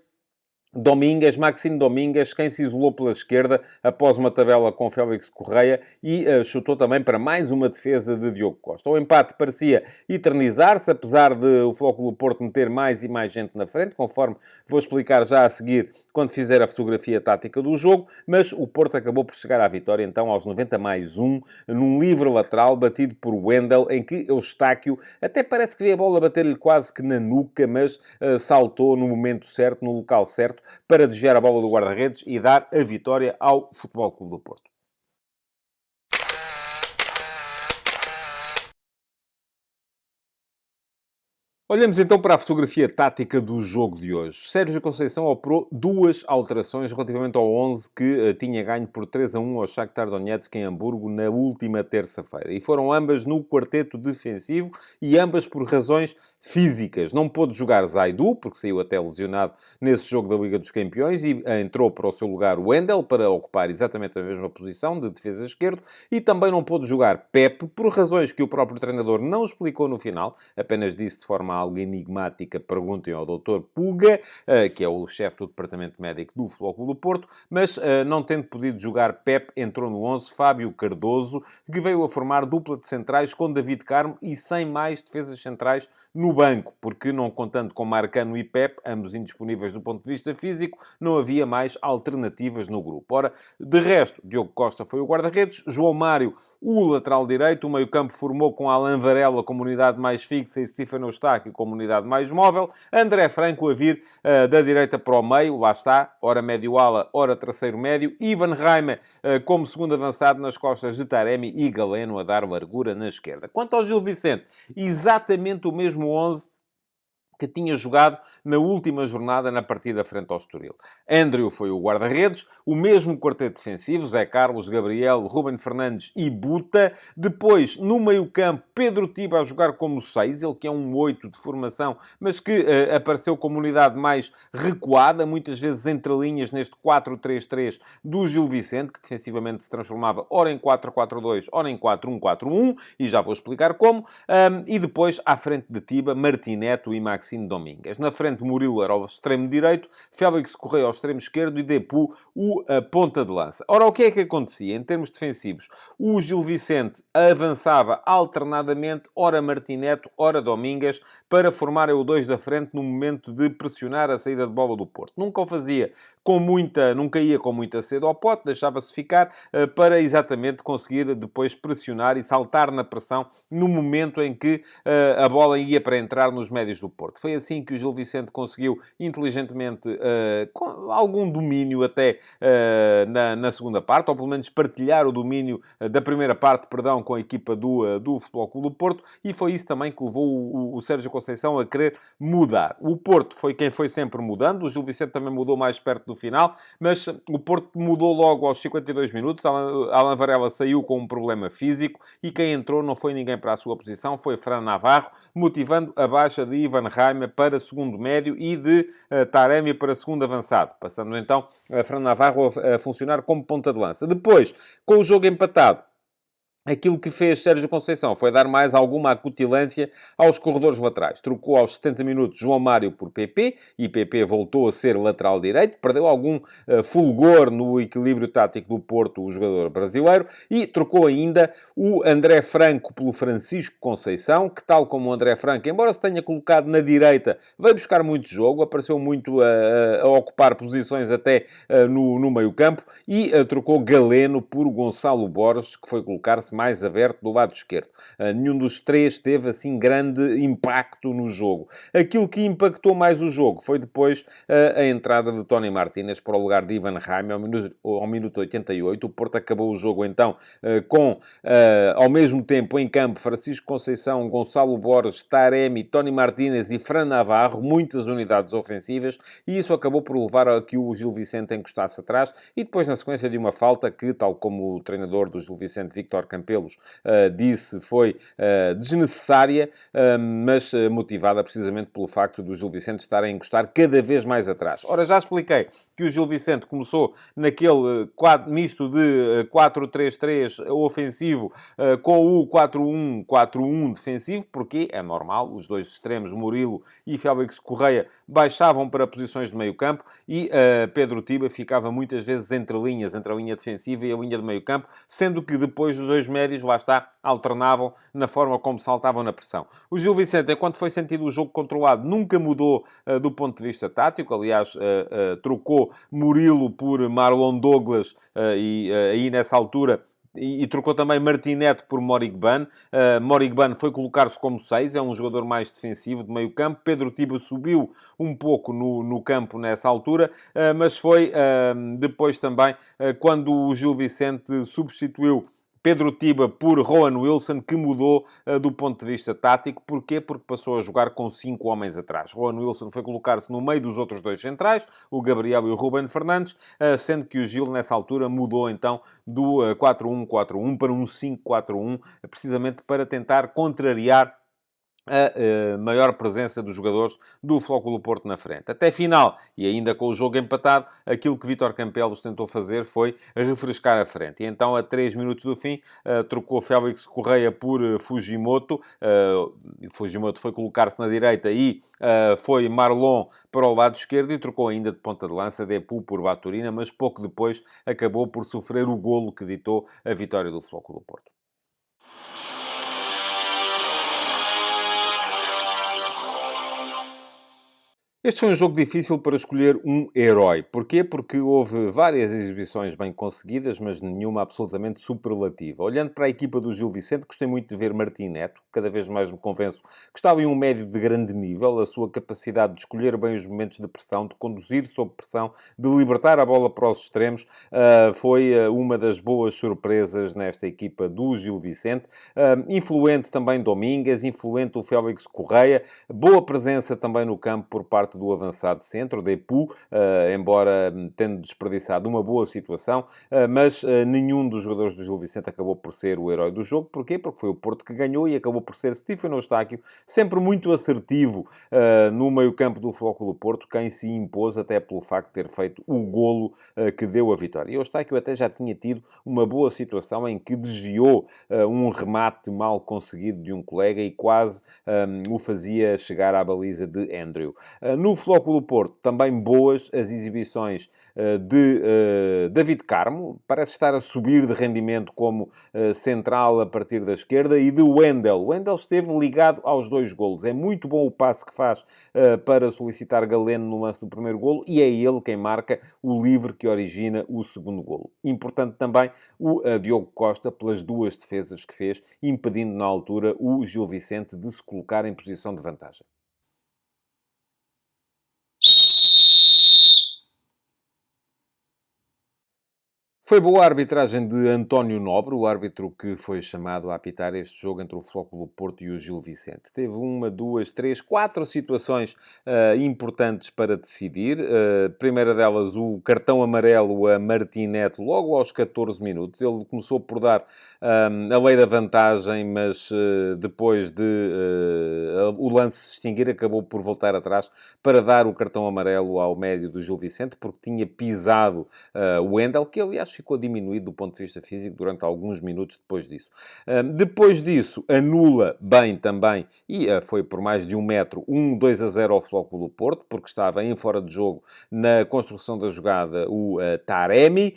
Maxime Domingues, quem se isolou pela esquerda após uma tabela com Félix Correia e chutou também para mais uma defesa de Diogo Costa. O empate parecia eternizar-se, apesar de o Futebol Clube do Porto meter mais e mais gente na frente, conforme vou explicar já a seguir quando fizer a fotografia tática do jogo, mas o Porto acabou por chegar à vitória então aos 90 mais 1, num livre lateral batido por Wendel, em que Eustáquio até parece que veio a bola bater-lhe quase que na nuca, mas saltou no momento certo, no local certo, para desviar a bola do guarda-redes e dar a vitória ao Futebol Clube do Porto. Olhamos então para a fotografia tática do jogo de hoje. Sérgio Conceição operou duas alterações relativamente ao 11 que tinha ganho por 3-1 ao Shakhtar Donetsk em Hamburgo na última terça-feira. E foram ambas no quarteto defensivo e ambas por razões físicas. Não pôde jogar Zaidu, porque saiu até lesionado nesse jogo da Liga dos Campeões, e entrou para o seu lugar o Wendel, para ocupar exatamente a mesma posição de defesa esquerdo, e também não pôde jogar Pepe, por razões que o próprio treinador não explicou no final, apenas disse de forma algo enigmática, perguntem ao Dr. Puga, que é o chefe do Departamento Médico do Futebol Clube do Porto, mas não tendo podido jogar Pepe, entrou no 11 Fábio Cardoso, que veio a formar dupla de centrais com David Carmo e sem mais defesas centrais no banco, porque não contando com Marcano e Pepe, ambos indisponíveis do ponto de vista físico, não havia mais alternativas no grupo. Ora, de resto, Diogo Costa foi o guarda-redes, João Mário o lateral direito, o meio-campo formou com Alan Varela como unidade mais fixa e Stefano Eustáquio como unidade mais móvel, André Franco a vir da direita para o meio, lá está, ora médio-ala, ora terceiro médio, Ivan Reimer como segundo avançado nas costas de Taremi e Galeno a dar largura na esquerda. Quanto ao Gil Vicente, exatamente o mesmo 11 que tinha jogado na última jornada na partida frente ao Estoril. Andrew foi o guarda-redes, o mesmo quarteto defensivo, Zé Carlos, Gabriel, Ruben Fernandes e Buta. Depois, no meio-campo, Pedro Tiba a jogar como 6, ele que é um 8 de formação, mas que apareceu como unidade mais recuada, muitas vezes entre linhas neste 4-3-3 do Gil Vicente, que defensivamente se transformava ora em 4-4-2, ora em 4-1-4-1, e já vou explicar como. E depois, à frente de Tiba, Martineto e Maxime Domingues. Na frente, Murilo era ao extremo direito, Félix Correia ao extremo esquerdo e Depu o ponta de lança. Ora, o que é que acontecia em termos defensivos? O Gil Vicente avançava alternadamente, ora Martineto, ora Domingues, para formar o 2 da frente no momento de pressionar a saída de bola do Porto. Nunca o fazia nunca ia com muita sede ao pote, deixava-se ficar para exatamente conseguir depois pressionar e saltar na pressão no momento em que a bola ia para entrar nos médios do Porto. forte. Foi assim que o Gil Vicente conseguiu, inteligentemente, com algum domínio até na segunda parte, ou pelo menos partilhar o domínio da primeira parte, perdão, com a equipa do Futebol Clube do Porto, e foi isso também que levou o Sérgio Conceição a querer mudar. O Porto foi quem foi sempre mudando, o Gil Vicente também mudou mais perto do final, mas o Porto mudou logo aos 52 minutos, Alan Varela saiu com um problema físico, e quem entrou não foi ninguém para a sua posição, foi Fran Navarro, motivando a baixa de Ivan Reimer para segundo médio e de Taremi para segundo avançado, passando então a Fran Navarro a funcionar como ponta de lança. Depois, com o jogo empatado, aquilo que fez Sérgio Conceição foi dar mais alguma acutilância aos corredores laterais. Trocou aos 70 minutos João Mário por PP, e PP voltou a ser lateral direito. Perdeu algum fulgor no equilíbrio tático do Porto, o jogador brasileiro. E trocou ainda o André Franco pelo Francisco Conceição, que, tal como o André Franco, embora se tenha colocado na direita, veio buscar muito jogo, apareceu muito a ocupar posições até no meio-campo. E trocou Galeno por Gonçalo Borges, que foi colocar-se mais aberto do lado esquerdo. Nenhum dos três teve, assim, grande impacto no jogo. Aquilo que impactou mais o jogo foi depois a entrada de Tony Martínez para o lugar de Ivan Reimer ao minuto 88. O Porto acabou o jogo, então, com, ao mesmo tempo, em campo, Francisco Conceição, Gonçalo Borges, Taremi, Tony Martínez e Fran Navarro, muitas unidades ofensivas, e isso acabou por levar a que o Gil Vicente encostasse atrás, e depois, na sequência de uma falta que, tal como o treinador do Gil Vicente, Víctor Campelos, disse, foi desnecessária, mas motivada precisamente pelo facto do Gil Vicente estar a encostar cada vez mais atrás. Ora, já expliquei que o Gil Vicente começou naquele misto de 4-3-3 ofensivo com o 4-1-4-1 defensivo, porque é normal, os dois extremos, Murilo e Félix Correia, baixavam para posições de meio campo e Pedro Tiba ficava muitas vezes entre linhas, entre a linha defensiva e a linha de meio campo, sendo que depois dos dois médios, lá está, alternavam na forma como saltavam na pressão. O Gil Vicente, enquanto foi sentido o jogo controlado, nunca mudou do ponto de vista tático. Aliás, trocou Murilo por Marlon Douglas e aí nessa altura... E trocou também Martinete por Morigban. Morigban foi colocar-se como 6, é um jogador mais defensivo, de meio campo. Pedro Tiba subiu um pouco no campo nessa altura, mas foi depois também quando o Gil Vicente substituiu Pedro Tiba por Rowan Wilson, que mudou do ponto de vista tático. Porquê? Porque passou a jogar com 5 homens atrás. Rowan Wilson foi colocar-se no meio dos outros dois centrais, o Gabriel e o Ruben Fernandes, sendo que o Gil, nessa altura, mudou então do 4-1-4-1 para um 5-4-1, precisamente para tentar contrariar a maior presença dos jogadores do Futebol Clube do Porto na frente. Até final, e ainda com o jogo empatado, aquilo que Vítor Campelos tentou fazer foi refrescar a frente. E então, a 3 minutos do fim, trocou Félix Correia por Fujimoto. Fujimoto foi colocar-se na direita e foi Marlon para o lado esquerdo e trocou ainda de ponta de lança Depu por Baturina, mas pouco depois acabou por sofrer o golo que ditou a vitória do Futebol Clube do Porto. Este foi um jogo difícil para escolher um herói. Porquê? Porque houve várias exibições bem conseguidas, mas nenhuma absolutamente superlativa. Olhando para a equipa do Gil Vicente, gostei muito de ver Martim Neto. Cada vez mais me convenço que está ali um médio de grande nível. A sua capacidade de escolher bem os momentos de pressão, de conduzir sob pressão, de libertar a bola para os extremos, foi uma das boas surpresas nesta equipa do Gil Vicente. Influente também Domingues, influente o Félix Correia. Boa presença também no campo por parte do avançado centro, Depu, embora tendo desperdiçado uma boa situação, mas nenhum dos jogadores do Gil Vicente acabou por ser o herói do jogo. Porquê? Porque foi o Porto que ganhou e acabou por ser Stefano Eustáquio, sempre muito assertivo no meio-campo do Futebol Clube do Porto, quem se impôs até pelo facto de ter feito o golo que deu a vitória. E Eustáquio até já tinha tido uma boa situação em que desviou um remate mal conseguido de um colega e quase o fazia chegar à baliza de Andrew. No Futebol Clube do Porto, também boas as exibições de David Carmo, parece estar a subir de rendimento como central a partir da esquerda, e de Wendel. Wendel esteve ligado aos 2 golos. É muito bom o passe que faz para solicitar Galeno no lance do primeiro golo, e é ele quem marca o livre que origina o segundo golo. Importante também o Diogo Costa, pelas 2 defesas que fez, impedindo na altura o Gil Vicente de se colocar em posição de vantagem. Foi boa a arbitragem de António Nobre, o árbitro que foi chamado a apitar este jogo entre o Flóculo Porto e o Gil Vicente. Teve uma, duas, três, quatro situações importantes para decidir. Primeira delas, o cartão amarelo a Martinete, logo aos 14 minutos. Ele começou por dar a lei da vantagem, mas depois de o lance se extinguir, acabou por voltar atrás para dar o cartão amarelo ao médio do Gil Vicente, porque tinha pisado o Wendel, que aliás ficou diminuído do ponto de vista físico durante alguns minutos depois disso. Depois disso, anula bem também, e foi por mais de 1 metro, 2-0 ao Flóculo Porto, porque estava em fora de jogo na construção da jogada o Taremi.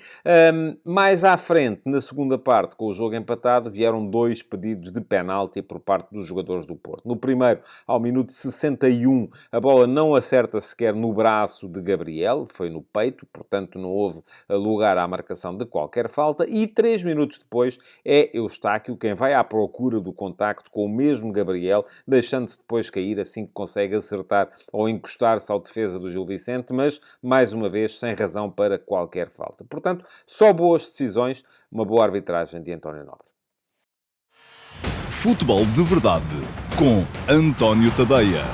Mais à frente, na segunda parte, com o jogo empatado, vieram 2 pedidos de penalti por parte dos jogadores do Porto. No primeiro, ao minuto 61, a bola não acerta sequer no braço de Gabriel, foi no peito, portanto não houve lugar à marcação de qualquer falta, e 3 minutos depois é Eustáquio quem vai à procura do contacto com o mesmo Gabriel, deixando-se depois cair assim que consegue acertar ou encostar-se ao defesa do Gil Vicente, mas, mais uma vez, sem razão para qualquer falta. Portanto, só boas decisões, uma boa arbitragem de António Nobre. Futebol de Verdade com António Tadeia.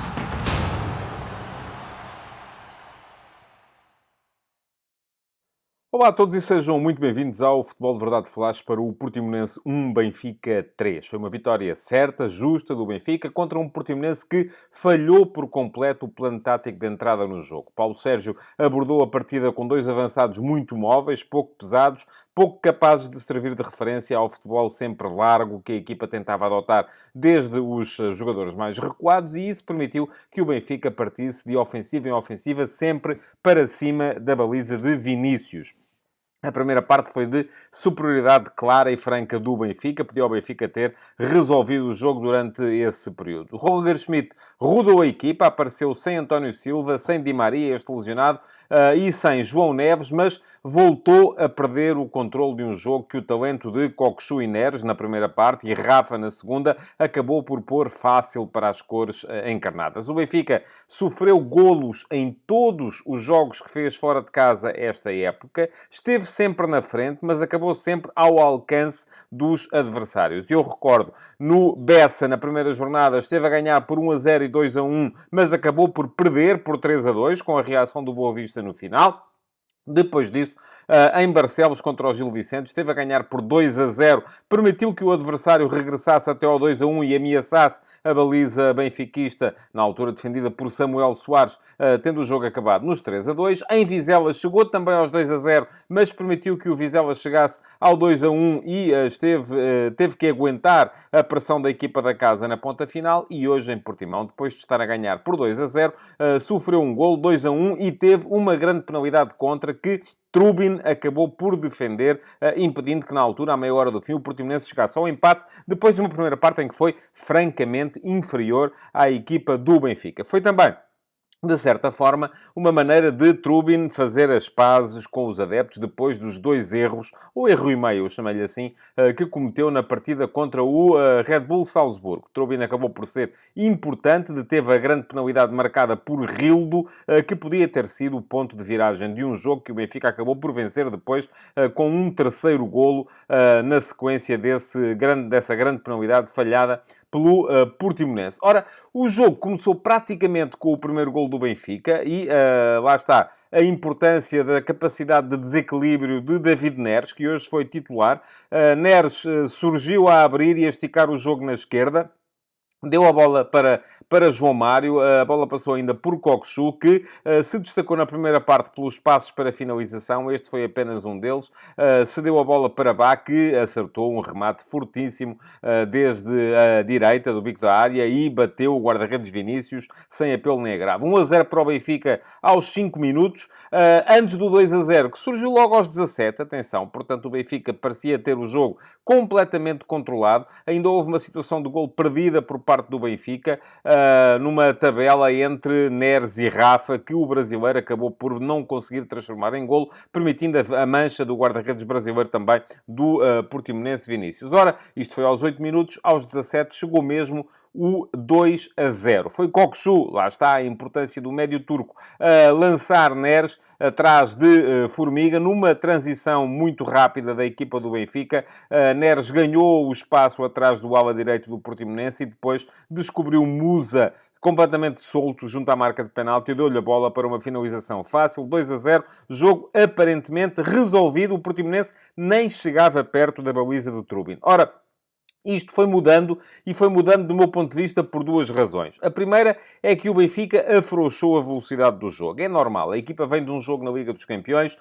Olá a todos e sejam muito bem-vindos ao Futebol de Verdade Flash para o Portimonense 1, Benfica 3. Foi uma vitória certa, justa do Benfica contra um Portimonense que falhou por completo o plano tático de entrada no jogo. Paulo Sérgio abordou a partida com 2 avançados muito móveis, pouco pesados, pouco capazes de servir de referência ao futebol sempre largo que a equipa tentava adotar desde os jogadores mais recuados, e isso permitiu que o Benfica partisse de ofensiva em ofensiva sempre para cima da baliza de Vinícius. A primeira parte foi de superioridade clara e franca do Benfica. Pediu ao Benfica ter resolvido o jogo durante esse período. Roger Schmidt rodou a equipa, apareceu sem António Silva, sem Di Maria, este lesionado, e sem João Neves, mas voltou a perder o controle de um jogo que o talento de Cockchu e Neres, na primeira parte, e Rafa, na segunda, acabou por pôr fácil para as cores encarnadas. O Benfica sofreu golos em todos os jogos que fez fora de casa esta época. Esteve sempre na frente, mas acabou sempre ao alcance dos adversários. Eu recordo, no Bessa, na primeira jornada, esteve a ganhar por 1-0 e 2-1, mas acabou por perder por 3-2, com a reação do Boa Vista no final. Depois disso, em Barcelos contra o Gil Vicente, esteve a ganhar por 2-0, permitiu que o adversário regressasse até ao 2-1 e ameaçasse a baliza benfiquista, na altura defendida por Samuel Soares, tendo o jogo acabado nos 3-2. Em Vizela chegou também aos 2-0, mas permitiu que o Vizela chegasse ao 2-1 e teve que aguentar a pressão da equipa da casa na ponta final. E hoje em Portimão, depois de estar a ganhar por 2-0, sofreu um golo, 2-1, e teve uma grande penalidade contra que Trubin acabou por defender, impedindo que na altura, à meia hora do fim, o Portimonense chegasse ao empate, depois de uma primeira parte em que foi francamente inferior à equipa do Benfica. Foi também, de certa forma, uma maneira de Trubin fazer as pazes com os adeptos depois dos 2 erros, ou erro e meio, eu chamei-lhe assim, que cometeu na partida contra o Red Bull Salzburgo. Trubin acabou por ser importante, deteve a grande penalidade marcada por Rildo, que podia ter sido o ponto de viragem de um jogo que o Benfica acabou por vencer depois com um terceiro golo na sequência dessa grande penalidade falhada pelo Portimonense. Ora, o jogo começou praticamente com o primeiro golo do Benfica e lá está a importância da capacidade de desequilíbrio de David Neres, que hoje foi titular. Neres surgiu a abrir e a esticar o jogo na esquerda. Deu a bola para João Mário, a bola passou ainda por Cockchu, que se destacou na primeira parte pelos passos para finalização, este foi apenas um deles. Cedeu a bola para Bá, que acertou um remate fortíssimo desde a direita do bico da área e bateu o guarda-redes Vinícius sem apelo nem agravo. 1-0 para o Benfica aos 5 minutos, antes do 2-0, que surgiu logo aos 17, atenção, portanto o Benfica parecia ter o jogo completamente controlado. Ainda houve uma situação de gol perdida por parte do Benfica, numa tabela entre Neres e Rafa, que o brasileiro acabou por não conseguir transformar em golo, permitindo a mancha do guarda-redes brasileiro também do Portimonense Vinícius. Ora, isto foi aos 8 minutos, aos 17 chegou mesmo o 2-0. Foi Cockchu, lá está a importância do médio turco, lançar Neres, atrás de Formiga, numa transição muito rápida da equipa do Benfica. Neres ganhou o espaço atrás do ala direito do Portimonense e depois descobriu Musa completamente solto junto à marca de penalti, deu-lhe a bola para uma finalização fácil, 2-0, jogo aparentemente resolvido. O Portimonense nem chegava perto da baliza do Trubin. Ora, isto foi mudando, e foi mudando do meu ponto de vista por duas razões. A primeira é que o Benfica afrouxou a velocidade do jogo. É normal, a equipa vem de um jogo na Liga dos Campeões,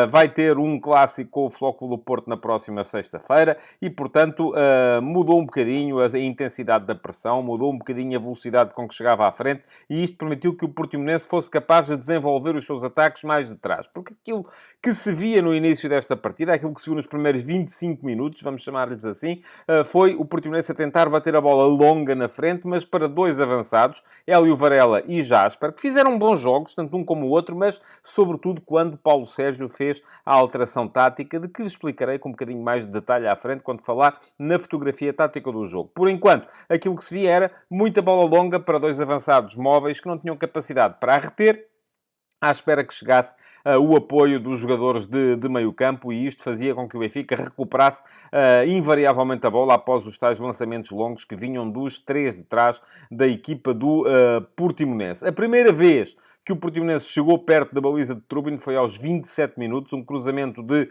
vai ter um clássico com o Flóculo do Porto na próxima sexta-feira e, portanto, mudou um bocadinho a intensidade da pressão, mudou um bocadinho a velocidade com que chegava à frente e isto permitiu que o Portimonense fosse capaz de desenvolver os seus ataques mais de trás. Porque aquilo que se via no início desta partida, aquilo que se viu nos primeiros 25 minutos, vamos chamar-lhes assim, foi o Portimonense a tentar bater a bola longa na frente, mas para dois avançados, Hélio Varela e Jasper, que fizeram bons jogos, tanto um como o outro, mas sobretudo quando Paulo Sérgio fez a alteração tática, de que lhe explicarei com um bocadinho mais de detalhe à frente, quando falar na fotografia tática do jogo. Por enquanto, aquilo que se via era muita bola longa para dois avançados móveis que não tinham capacidade para a reter, à espera que chegasse o apoio dos jogadores de meio campo, e isto fazia com que o Benfica recuperasse invariavelmente a bola após os tais lançamentos longos que vinham dos três de trás da equipa do Portimonense. A primeira vez que o Portimonense chegou perto da baliza de Trubin foi aos 27 minutos, um cruzamento de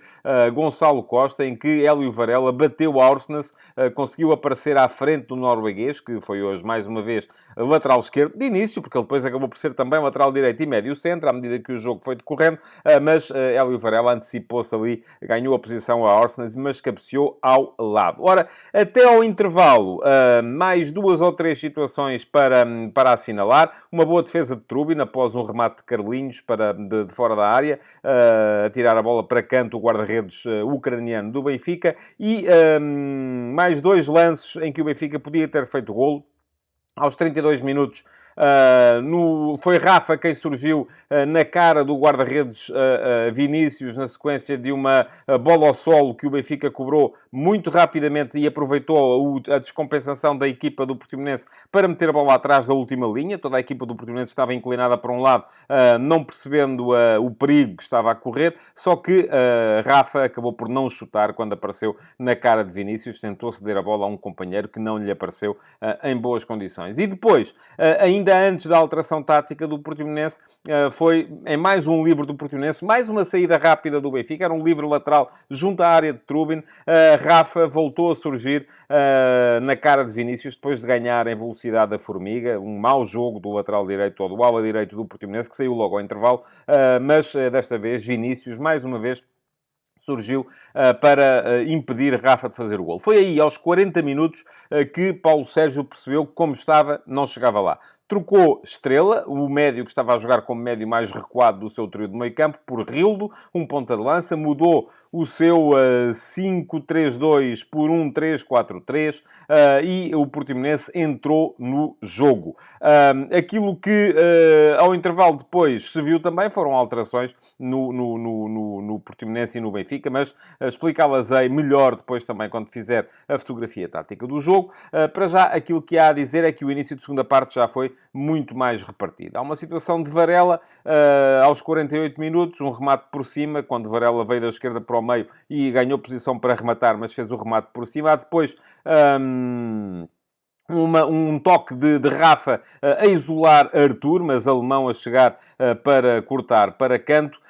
Gonçalo Costa, em que Hélio Varela bateu Aursnes, conseguiu aparecer à frente do norueguês, que foi hoje, mais uma vez, lateral esquerdo, de início, porque ele depois acabou por ser também lateral direito e médio centro, à medida que o jogo foi decorrendo, mas Hélio Varela antecipou-se ali, ganhou a posição a Aursnes, mas cabeceou ao lado. Ora, até ao intervalo, mais duas ou três situações para assinalar. Uma boa defesa de Trubin, após um remate de Carlinhos de fora da área, a tirar a bola para canto o guarda-redes ucraniano do Benfica, e mais dois lances em que o Benfica podia ter feito golo. Aos 32 minutos, foi Rafa quem surgiu na cara do guarda-redes Vinícius, na sequência de uma bola ao solo que o Benfica cobrou muito rapidamente e aproveitou a descompensação da equipa do Portimonense para meter a bola atrás da última linha. Toda a equipa do Portimonense estava inclinada para um lado, não percebendo o perigo que estava a correr, só que Rafa acabou por não chutar quando apareceu na cara de Vinícius, tentou ceder a bola a um companheiro que não lhe apareceu em boas condições. E depois, ainda antes da alteração tática do Portimonense, foi em mais um livro do Portimonense, mais uma saída rápida do Benfica, era um livro lateral junto à área de Trubin. Rafa voltou a surgir na cara de Vinícius, depois de ganhar em velocidade a Formiga, um mau jogo do lateral direito ou do ala direito do Portimonense, que saiu logo ao intervalo, mas desta vez Vinícius, mais uma vez, surgiu para impedir Rafa de fazer o golo. Foi aí, aos 40 minutos, que Paulo Sérgio percebeu que, como estava, não chegava lá. Trocou Estrela, o médio que estava a jogar como médio mais recuado do seu trio de meio campo, por Rildo, um ponta de lança. Mudou o seu 5-3-2 por um 3-4-3 e o Portimonense entrou no jogo. Aquilo que, ao intervalo depois, se viu também foram alterações no Portimonense e no Benfica, mas explicá-las-ei melhor depois também quando fizer a fotografia tática do jogo. Para já, aquilo que há a dizer é que o início de segunda parte já foi muito mais repartido. Há uma situação de Varela aos 48 minutos, um remate por cima, quando Varela veio da esquerda para o meio e ganhou posição para rematar, mas fez o remate por cima. Há depois um toque de Rafa a isolar Arthur, mas alemão a chegar para cortar para canto.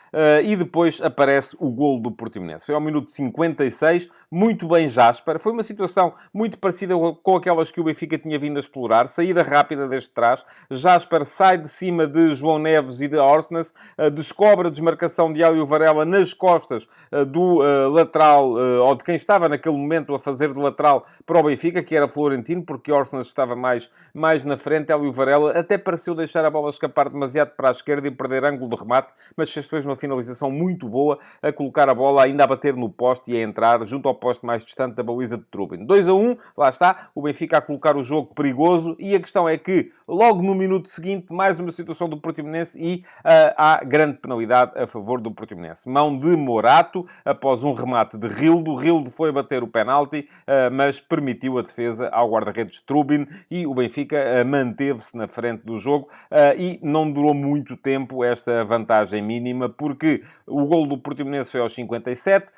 E depois aparece o golo do Portimonense. Foi ao minuto 56, muito bem Jasper. Foi uma situação muito parecida com aquelas que o Benfica tinha vindo a explorar. Saída rápida desde trás. Jasper sai de cima de João Neves e de Aursnes, descobre a desmarcação de Hélio Varela nas costas do lateral, ou de quem estava naquele momento a fazer de lateral para o Benfica, que era Florentino, porque Aursnes estava mais na frente. Hélio Varela até pareceu deixar a bola escapar demasiado para a esquerda e perder ângulo de remate, mas fez depois uma finalização muito boa, a colocar a bola ainda a bater no poste e a entrar junto ao poste mais distante da baliza de Trubin. 2-1, lá está, o Benfica a colocar o jogo perigoso, e a questão é que, logo no minuto seguinte, mais uma situação do Portimonense e há grande penalidade a favor do Portimonense. Mão de Morato, após um remate de Rildo. Rildo foi bater o penalti, mas permitiu a defesa ao guarda-redes Trubin, e o Benfica manteve-se na frente do jogo e não durou muito tempo esta vantagem mínima, porque o golo do Portimonense foi aos 57,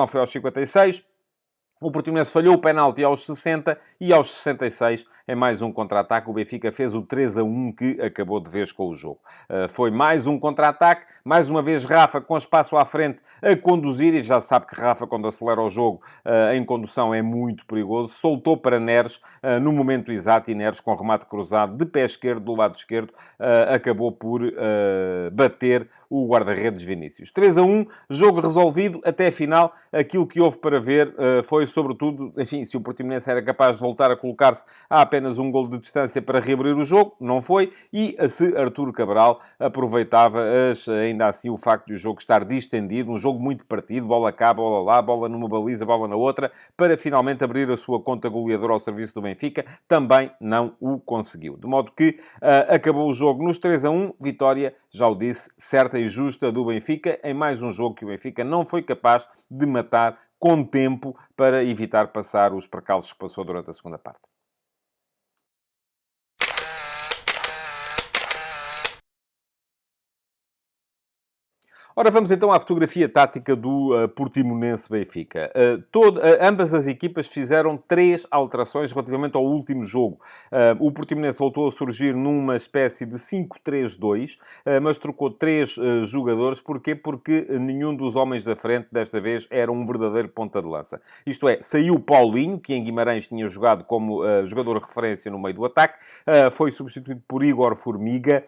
foi aos 56. O Portimonense falhou o penalti aos 60 e aos 66, em mais um contra-ataque, o Benfica fez o 3-1 que acabou de vez com o jogo. Foi mais um contra-ataque, mais uma vez Rafa com espaço à frente a conduzir, e já se sabe que Rafa, quando acelera o jogo em condução, é muito perigoso. Soltou para Neres no momento exato, e Neres, com remate cruzado de pé esquerdo, do lado esquerdo, acabou por bater o guarda-redes Vinícius. 3-1, jogo resolvido até a final. Aquilo que houve para ver foi, sobretudo, enfim, se o Portimonense era capaz de voltar a colocar-se a apenas um golo de distância para reabrir o jogo. Não foi. E se Artur Cabral aproveitava ainda assim o facto de o jogo estar distendido, um jogo muito partido, bola cá, bola lá, bola numa baliza, bola na outra, para finalmente abrir a sua conta goleadora ao serviço do Benfica. Também não o conseguiu. De modo que acabou o jogo nos 3-1, vitória, já o disse, certa e justa do Benfica, em mais um jogo que o Benfica não foi capaz de matar com tempo para evitar passar os percalços que passou durante a segunda parte. Ora, vamos então à fotografia tática do Portimonense-Benfica. Ambas as equipas fizeram 3 alterações relativamente ao último jogo. O Portimonense voltou a surgir numa espécie de 5-3-2, mas trocou 3 jogadores. Porquê? Porque nenhum dos homens da frente, desta vez, era um verdadeiro ponta de lança. Isto é, saiu Paulinho, que em Guimarães tinha jogado como jogador de referência no meio do ataque, foi substituído por Igor Formiga.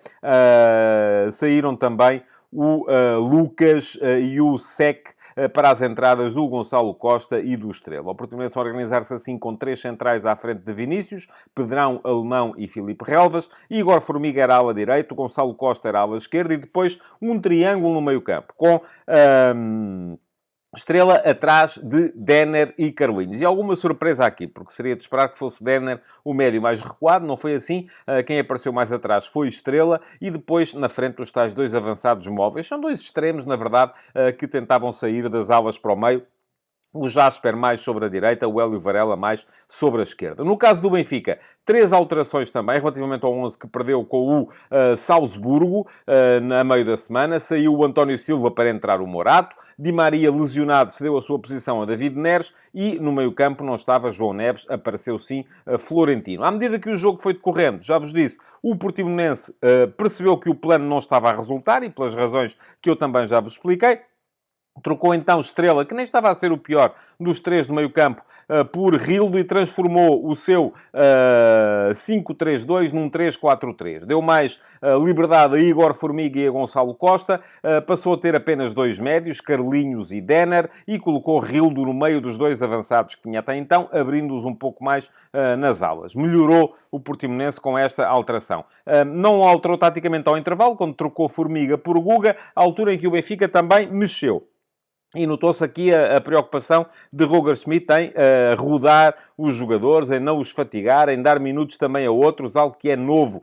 Saíram também o Lucas e o Sec para as entradas do Gonçalo Costa e do Estrela. O Portimonense organizar-se assim com 3 centrais à frente de Vinícius, Pedrão, Alemão e Filipe Relvas. Igor Formiga era ala direito, Gonçalo Costa era ala esquerda, e depois um triângulo no meio-campo com Estrela atrás de Denner e Carlinhos. E alguma surpresa aqui, porque seria de esperar que fosse Denner o médio mais recuado. Não foi assim. Quem apareceu mais atrás foi Estrela, e depois na frente os tais 2 avançados móveis. São 2 extremos, na verdade, que tentavam sair das alas para o meio. O Jasper mais sobre a direita, o Hélio Varela mais sobre a esquerda. No caso do Benfica, 3 alterações também, relativamente ao 11 que perdeu com o Salzburgo, na meio da semana. Saiu o António Silva para entrar o Morato. Di Maria, lesionado, cedeu a sua posição a David Neres. E no meio-campo não estava João Neves, apareceu sim Florentino. À medida que o jogo foi decorrendo, já vos disse, o Portimonense percebeu que o plano não estava a resultar, e pelas razões que eu também já vos expliquei. Trocou então Estrela, que nem estava a ser o pior dos 3 do meio-campo, por Rildo, e transformou o seu 5-3-2 num 3-4-3. Deu mais liberdade a Igor Formiga e a Gonçalo Costa, passou a ter apenas 2 médios, Carlinhos e Denner, e colocou Rildo no meio dos 2 avançados que tinha até então, abrindo-os um pouco mais nas alas. Melhorou o Portimonense com esta alteração. Não alterou taticamente ao intervalo, quando trocou Formiga por Guga, à altura em que o Benfica também mexeu. E notou-se aqui a preocupação de Roger Schmidt em rodar os jogadores, em não os fatigar, em dar minutos também a outros, algo que é novo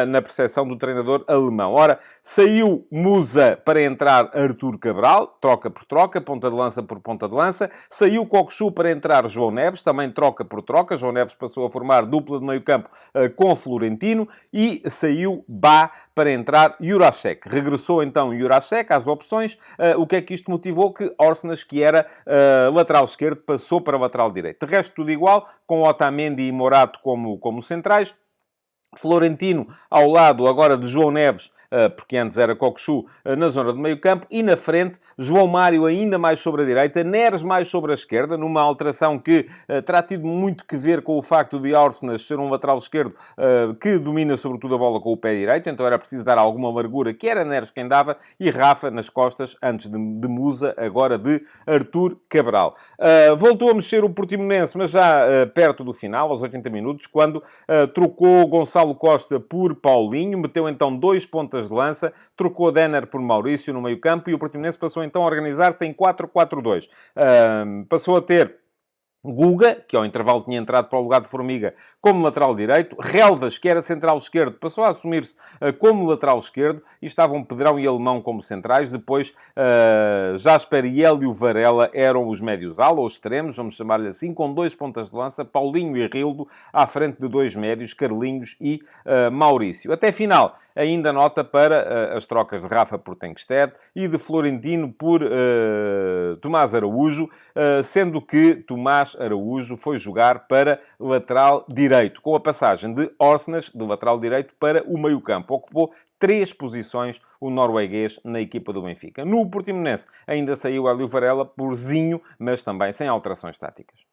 na percepção do treinador alemão. Ora, saiu Musa para entrar Artur Cabral, troca por troca, ponta de lança por ponta de lança. Saiu Cockchu para entrar João Neves, também troca por troca. João Neves passou a formar dupla de meio-campo com Florentino. E saiu Bá para entrar Jurasek. Regressou então Jurasek às opções. O que é que isto motivou? Que Orsnas, que era lateral esquerdo, passou para lateral direito. De resto, tudo igual, com Otamendi e Morato como centrais. Florentino ao lado agora de João Neves, porque antes era Cockchu, na zona do meio-campo, e na frente, João Mário ainda mais sobre a direita, Neres mais sobre a esquerda, numa alteração que terá tido muito que ver com o facto de Orsnas ser um lateral esquerdo que domina sobretudo a bola com o pé direito, então era preciso dar alguma largura, que era Neres quem dava, e Rafa nas costas, antes de Musa, agora de Artur Cabral. Voltou a mexer o Portimonense, mas já perto do final, aos 80 minutos, quando trocou Gonçalo Costa por Paulinho, meteu então 2 pontas de lança, trocou Denner por Maurício no meio-campo, e o Portimonense passou então a organizar-se em 4-4-2. Passou a ter Guga, que ao intervalo tinha entrado para o lugar de Formiga como lateral direito. Relvas, que era central esquerdo, passou a assumir-se como lateral esquerdo. E estavam Pedrão e Alemão como centrais. Depois, Jasper e Hélio Varela eram os médios-ala, ou extremos, vamos chamar-lhe assim, com 2 pontas de lança, Paulinho e Rildo, à frente de 2 médios, Carlinhos e Maurício. Até final, ainda nota para as trocas de Rafa por Tengsted e de Florentino por Tomás Araújo, sendo que Tomás Araújo foi jogar para lateral direito, com a passagem de Orsnes, do lateral direito, para o meio-campo. Ocupou 3 posições o norueguês na equipa do Benfica. No Portimonense ainda saiu Hélio Varela por Zinho, mas também sem alterações táticas.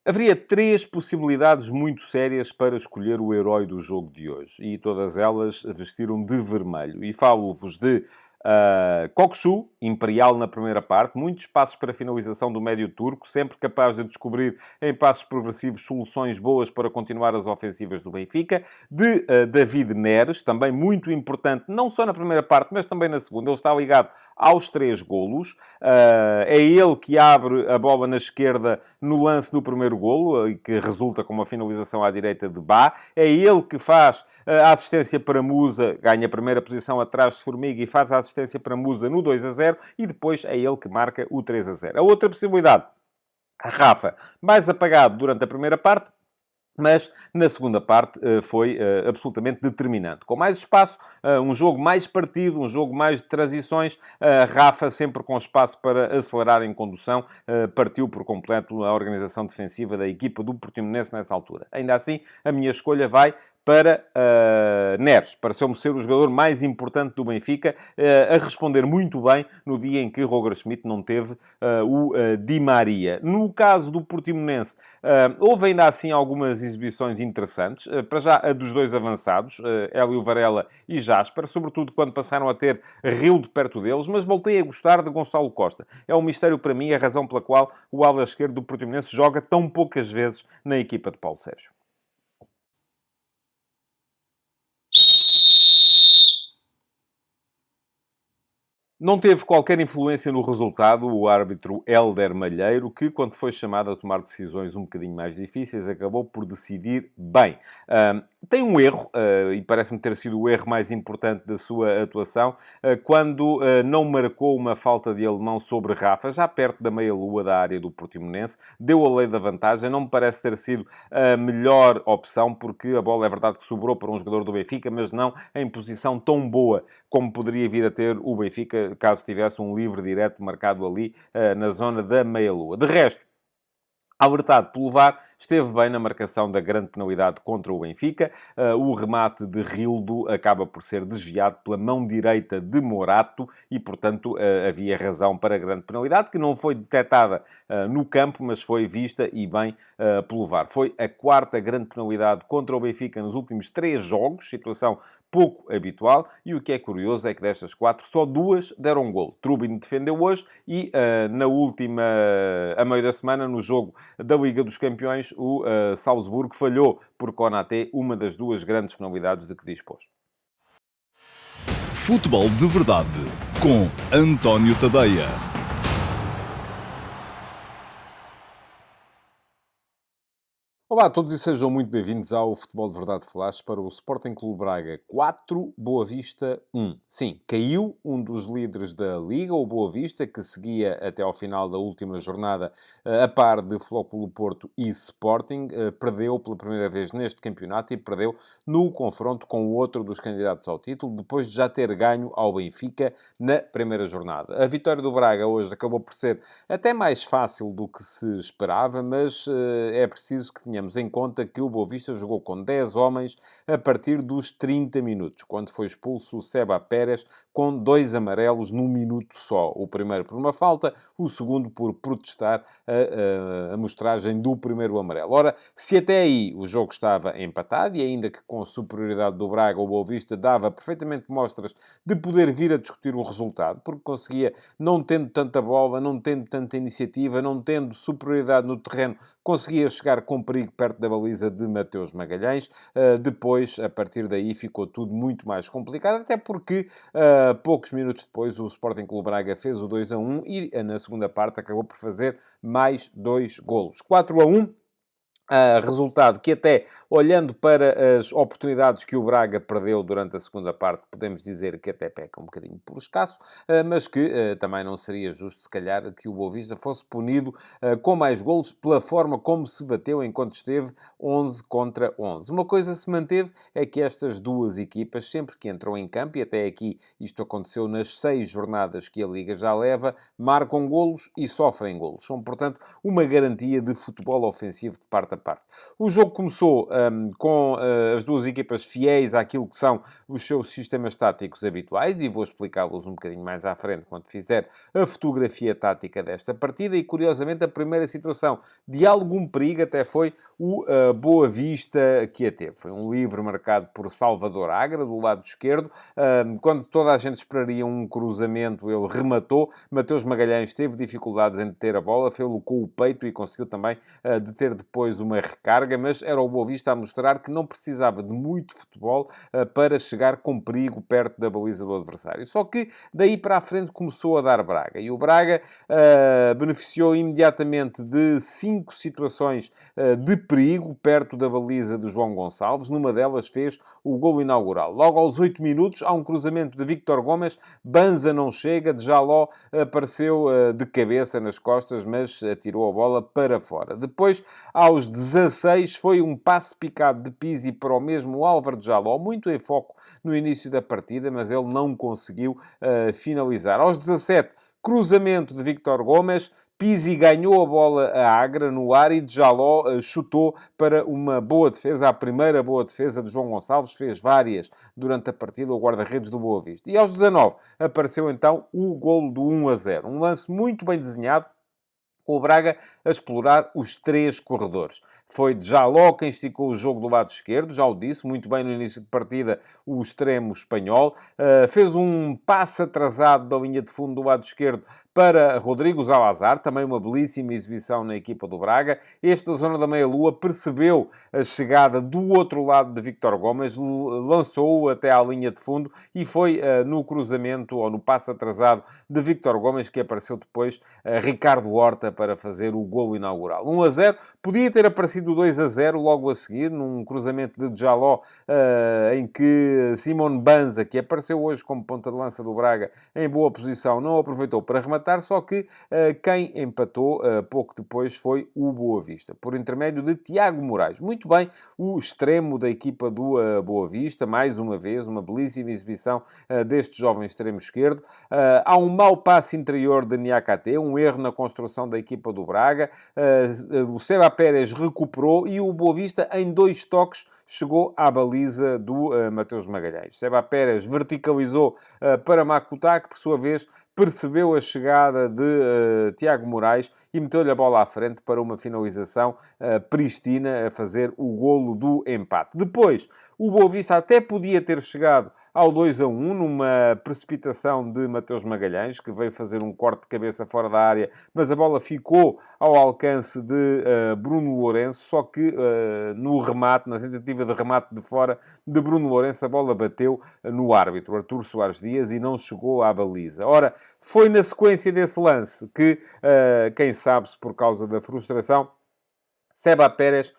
Haveria 3 possibilidades muito sérias para escolher o herói do jogo de hoje. E todas elas vestiram de vermelho. E falo-vos de Kökçü, imperial na primeira parte, muitos passos para a finalização do médio turco, sempre capaz de descobrir em passos progressivos soluções boas para continuar as ofensivas do Benfica. De David Neres, também muito importante, não só na primeira parte, mas também na segunda. Ele está ligado aos 3 golos. É ele que abre a bola na esquerda no lance do primeiro golo, e que resulta com uma finalização à direita de Bá. É ele que faz a assistência para Musa, ganha a primeira posição atrás de Formiga e faz a assistência para Musa no 2-0, e depois é ele que marca o 3-0. A outra possibilidade, a Rafa, mais apagado durante a primeira parte, mas na segunda parte foi absolutamente determinante. Com mais espaço, um jogo mais partido, um jogo mais de transições, Rafa sempre com espaço para acelerar em condução, partiu por completo a organização defensiva da equipa do Portimonense nessa altura. Ainda assim, a minha escolha vai para Neres. Pareceu-me ser o jogador mais importante do Benfica, a responder muito bem no dia em que Roger Schmidt não teve o Di Maria. No caso do Portimonense, houve ainda assim algumas exibições interessantes. Para já, a dos 2 avançados, Hélio Varela e Jasper, sobretudo quando passaram a ter Rildo perto deles, mas voltei a gostar de Gonçalo Costa. É um mistério para mim a razão pela qual o ala esquerdo do Portimonense joga tão poucas vezes na equipa de Paulo Sérgio. Não teve qualquer influência no resultado o árbitro Hélder Malheiro, que, quando foi chamado a tomar decisões um bocadinho mais difíceis, acabou por decidir bem. Tem um erro, e parece-me ter sido o erro mais importante da sua atuação, quando não marcou uma falta de alemão sobre Rafa, já perto da meia-lua da área do Portimonense, deu a lei da vantagem. Não me parece ter sido a melhor opção, porque a bola é verdade que sobrou para um jogador do Benfica, mas não em posição tão boa como poderia vir a ter o Benfica caso tivesse um livre direto marcado ali na zona da meia-lua. De resto, alertado pelo VAR, esteve bem na marcação da grande penalidade contra o Benfica. O remate de Rildo acaba por ser desviado pela mão direita de Morato e, portanto, havia razão para a grande penalidade, que não foi detectada no campo, mas foi vista e bem pelo VAR. Foi a 4ª grande penalidade contra o Benfica nos últimos 3 jogos, situação pouco habitual, e o que é curioso é que destas 4, só 2 deram golo. Trubin defendeu hoje e na última, a meio da semana, no jogo da Liga dos Campeões, o Salzburgo falhou por Konaté uma das 2 grandes penalidades de que dispôs. Futebol de Verdade, com António Tadeia. Olá a todos e sejam muito bem-vindos ao Futebol de Verdade Flash para o Sporting Clube Braga 4, Boa Vista 1. Sim, caiu um dos líderes da Liga, o Boa Vista, que seguia até ao final da última jornada a par de Flóculo Porto e Sporting, perdeu pela primeira vez neste campeonato e perdeu no confronto com o outro dos candidatos ao título, depois de já ter ganho ao Benfica na primeira jornada. A vitória do Braga hoje acabou por ser até mais fácil do que se esperava, mas é preciso que tenhamos em conta que o Boa Vista jogou com 10 homens a partir dos 30 minutos, quando foi expulso o Seba Pérez com 2 amarelos num minuto só. O primeiro por uma falta, o segundo por protestar a amostragem do primeiro amarelo. Ora, se até aí o jogo estava empatado, e ainda que com a superioridade do Braga, o Boa Vista dava perfeitamente mostras de poder vir a discutir o resultado, porque conseguia, não tendo tanta bola, não tendo tanta iniciativa, não tendo superioridade no terreno, conseguia chegar com perigo perto da baliza de Mateus Magalhães. Depois, a partir daí, ficou tudo muito mais complicado, até porque poucos minutos depois o Sporting Clube Braga fez o 2-1 e na segunda parte acabou por fazer mais 2 golos. 4-1. Resultado que até, olhando para as oportunidades que o Braga perdeu durante a segunda parte, podemos dizer que até peca um bocadinho por escasso, mas que também não seria justo, se calhar, que o Boa Vista fosse punido com mais golos pela forma como se bateu enquanto esteve 11 contra 11. Uma coisa se manteve, é que estas duas equipas, sempre que entram em campo, e até aqui isto aconteceu nas 6 jornadas que a Liga já leva, marcam golos e sofrem golos. São, portanto, uma garantia de futebol ofensivo de parte a parte. O jogo começou com as duas equipas fiéis àquilo que são os seus sistemas táticos habituais, e vou explicá-los um bocadinho mais à frente quando fizer a fotografia tática desta partida. E, curiosamente, a primeira situação de algum perigo até foi o Boa Vista que a teve. Foi um livre marcado por Salvador Agra, do lado esquerdo. Quando toda a gente esperaria um cruzamento, ele rematou. Mateus Magalhães teve dificuldades em deter a bola, fê-lo com o peito e conseguiu também deter depois uma recarga, mas era o Boa Vista a mostrar que não precisava de muito futebol para chegar com perigo perto da baliza do adversário. Só que daí para a frente começou a dar Braga. E o Braga beneficiou imediatamente de 5 situações de perigo perto da baliza de João Gonçalves. Numa delas fez o golo inaugural. Logo aos 8 minutos, há um cruzamento de Víctor Gomes. Banza não chega. Djaló apareceu de cabeça nas costas, mas atirou a bola para fora. Depois, aos 16, foi um passe picado de Pizzi para o mesmo Álvaro Djaló, muito em foco no início da partida, mas ele não conseguiu finalizar. Aos 17, cruzamento de Víctor Gomes. Pizzi ganhou a bola a Agra no ar e Djaló chutou para uma boa defesa, a primeira boa defesa de João Gonçalves, fez várias durante a partida, o guarda-redes do Boa Vista. E aos 19 apareceu então o golo do 1-0. Um lance muito bem desenhado, com o Braga a explorar os 3 corredores. Foi Djaló quem esticou o jogo do lado esquerdo, já o disse, muito bem no início de partida, o extremo espanhol. Fez um passe atrasado da linha de fundo do lado esquerdo para Rodrigo Zalazar, também uma belíssima exibição na equipa do Braga. Este da zona da meia-lua percebeu a chegada do outro lado de Víctor Gomes, lançou-o até à linha de fundo e foi no cruzamento, ou no passe atrasado de Víctor Gomes, que apareceu depois Ricardo Horta para fazer o golo inaugural. 1-0, podia ter aparecido 2-0 logo a seguir, num cruzamento de Djaló, em que Simone Banza, que apareceu hoje como ponta de lança do Braga, em boa posição, não aproveitou para rematar, só que quem empatou pouco depois foi o Boa Vista, por intermédio de Tiago Moraes. Muito bem, o extremo da equipa do Boa Vista, mais uma vez, uma belíssima exibição deste jovem extremo esquerdo. Há um mau passe interior de Niakate, um erro na construção da equipa do Braga. O Seba Pérez recuperou e o Boa Vista, em 2 toques, chegou à baliza do Mateus Magalhães. Seba Pérez verticalizou para Makuta, que por sua vez percebeu a chegada de Tiago Moraes e meteu-lhe a bola à frente para uma finalização prístina, a fazer o golo do empate. Depois, o Boa Vista até podia ter chegado ao 2-1, numa precipitação de Mateus Magalhães, que veio fazer um corte de cabeça fora da área, mas a bola ficou ao alcance de Bruno Lourenço, só que no remate, na tentativa de remate de fora de Bruno Lourenço, a bola bateu no árbitro, Artur Soares Dias, e não chegou à baliza. Ora, foi na sequência desse lance que, quem sabe-se por causa da frustração, Seba Pérez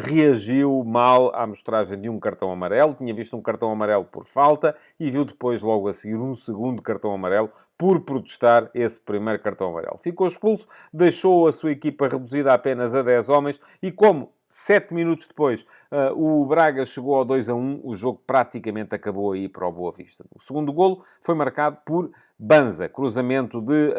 reagiu mal à mostragem de um cartão amarelo. Tinha visto um cartão amarelo por falta e viu depois, logo a seguir, um segundo cartão amarelo por protestar esse primeiro cartão amarelo. Ficou expulso, deixou a sua equipa reduzida apenas a 10 homens e, como 7 minutos depois, o Braga chegou ao 2-1, o jogo praticamente acabou aí para o Boa Vista. O segundo golo foi marcado por Banza, cruzamento de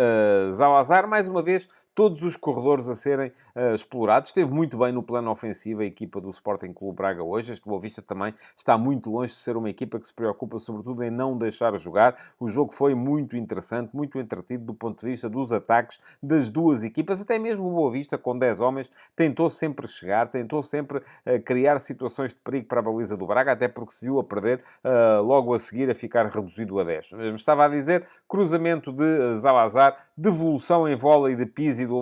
Zalazar, mais uma vez, todos os corredores a serem explorados. Esteve muito bem no plano ofensivo a equipa do Sporting Clube Braga hoje. Este Boa Vista também está muito longe de ser uma equipa que se preocupa sobretudo em não deixar jogar. O jogo foi muito interessante, muito entretido do ponto de vista dos ataques das duas equipas. Até mesmo o Boa Vista, com 10 homens, tentou sempre chegar, tentou sempre criar situações de perigo para a baliza do Braga, até porque se viu a perder logo a seguir, a ficar reduzido a 10. Estava a dizer, cruzamento de Zalazar, devolução em vôlei de Pizzi Pizzi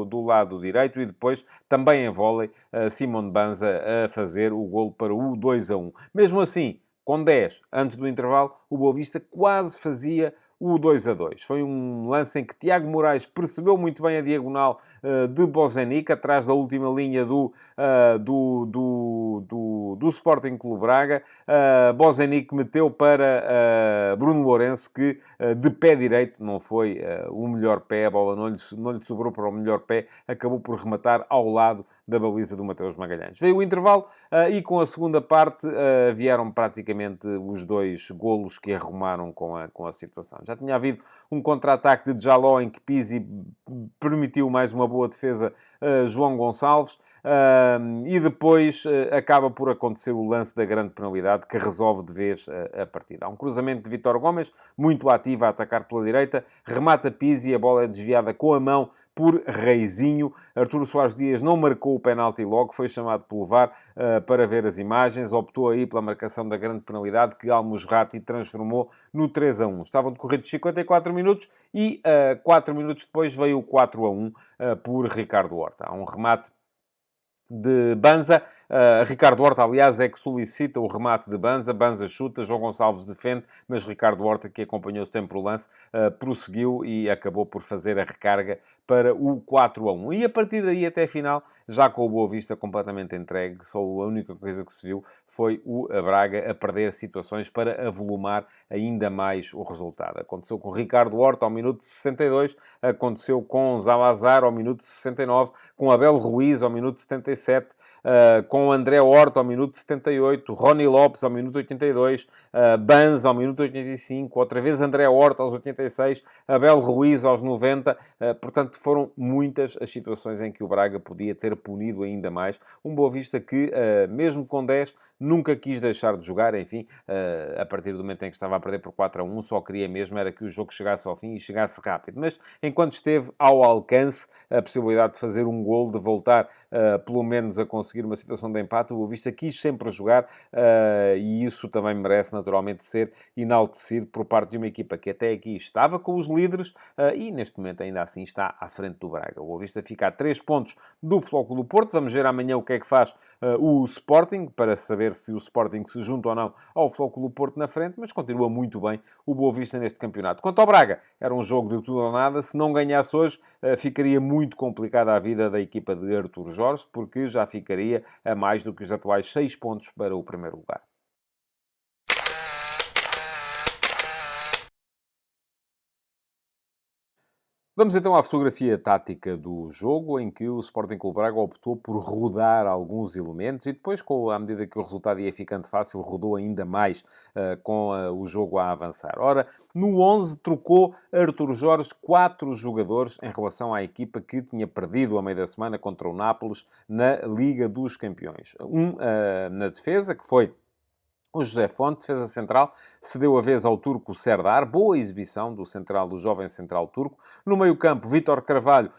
do lado direito e depois, também em vôlei, Simone Banza a fazer o golo para o 2-1. Mesmo assim, com 10 antes do intervalo, o Boa Vista quase fazia o 2-2. Foi um lance em que Tiago Moraes percebeu muito bem a diagonal de Bozenic, atrás da última linha do Sporting Clube Braga. Bozenic meteu para Bruno Lourenço, que de pé direito não foi o melhor pé, a bola não lhe sobrou para o melhor pé, acabou por rematar ao lado da baliza do Mateus Magalhães. Veio o intervalo e com a segunda parte vieram praticamente os dois golos que arrumaram com a situação. Já tinha havido um contra-ataque de Jaló em que Pizzi permitiu mais uma boa defesa a João Gonçalves. E depois acaba por acontecer o lance da grande penalidade que resolve de vez a partida. Há um cruzamento de Vítor Gomes, muito ativo a atacar pela direita, remata Pizzi, a bola é desviada com a mão por Reizinho. Arturo Soares Dias não marcou o penalti logo, foi chamado pelo VAR para ver as imagens, optou aí pela marcação da grande penalidade que Al-Musrati transformou no 3-1. Estavam decorridos 54 minutos e 4 minutos depois veio o 4-1 por Ricardo Horta. Há um remate de Banza. Ricardo Horta, aliás, é que solicita o remate de Banza. Banza chuta, João Gonçalves defende, mas Ricardo Horta, que acompanhou sempre o lance, prosseguiu e acabou por fazer a recarga para o 4-1. E a partir daí até a final, já com o Boa Vista completamente entregue, só a única coisa que se viu foi o Braga a perder situações para avolumar ainda mais o resultado. Aconteceu com Ricardo Horta ao minuto 62, aconteceu com Zalazar ao minuto 69, com Abel Ruiz ao minuto 77, com André Horta ao minuto 78, Rony Lopes ao minuto 82, Banz ao minuto 85, outra vez André Horta aos 86, Abel Ruiz aos 90. Portanto, foram muitas as situações em que o Braga podia ter punido ainda mais. Um Boa Vista que, mesmo com 10, nunca quis deixar de jogar. Enfim, a partir do momento em que estava a perder por 4-1, só queria mesmo era que o jogo chegasse ao fim e chegasse rápido. Mas, enquanto esteve ao alcance a possibilidade de fazer um golo, de voltar pelo menos a conseguir uma situação de empate, o Boa Vista quis sempre jogar e isso também merece naturalmente ser enaltecido por parte de uma equipa que até aqui estava com os líderes e neste momento ainda assim está à frente do Braga. O Boa Vista fica a 3 pontos do Flóculo do Porto. Vamos ver amanhã o que é que faz o Sporting, para saber se o Sporting se junta ou não ao Flóculo do Porto na frente, mas continua muito bem o Boa Vista neste campeonato. Quanto ao Braga, era um jogo de tudo ou nada. Se não ganhasse hoje, ficaria muito complicada a vida da equipa de Artur Jorge, porque já ficaria a mais do que os atuais 6 pontos para o primeiro lugar. Vamos então à fotografia tática do jogo, em que o Sporting Clube Braga optou por rodar alguns elementos e depois, à medida que o resultado ia ficando fácil, rodou ainda mais com o jogo a avançar. Ora, no 11 trocou Artur Jorge 4 jogadores em relação à equipa que tinha perdido a meio da semana contra o Nápoles na Liga dos Campeões. Na defesa, que foi o José Fonte, defesa central, cedeu a vez ao turco Serdar. Boa exibição do central, do jovem central turco. No meio-campo, Vítor Carvalho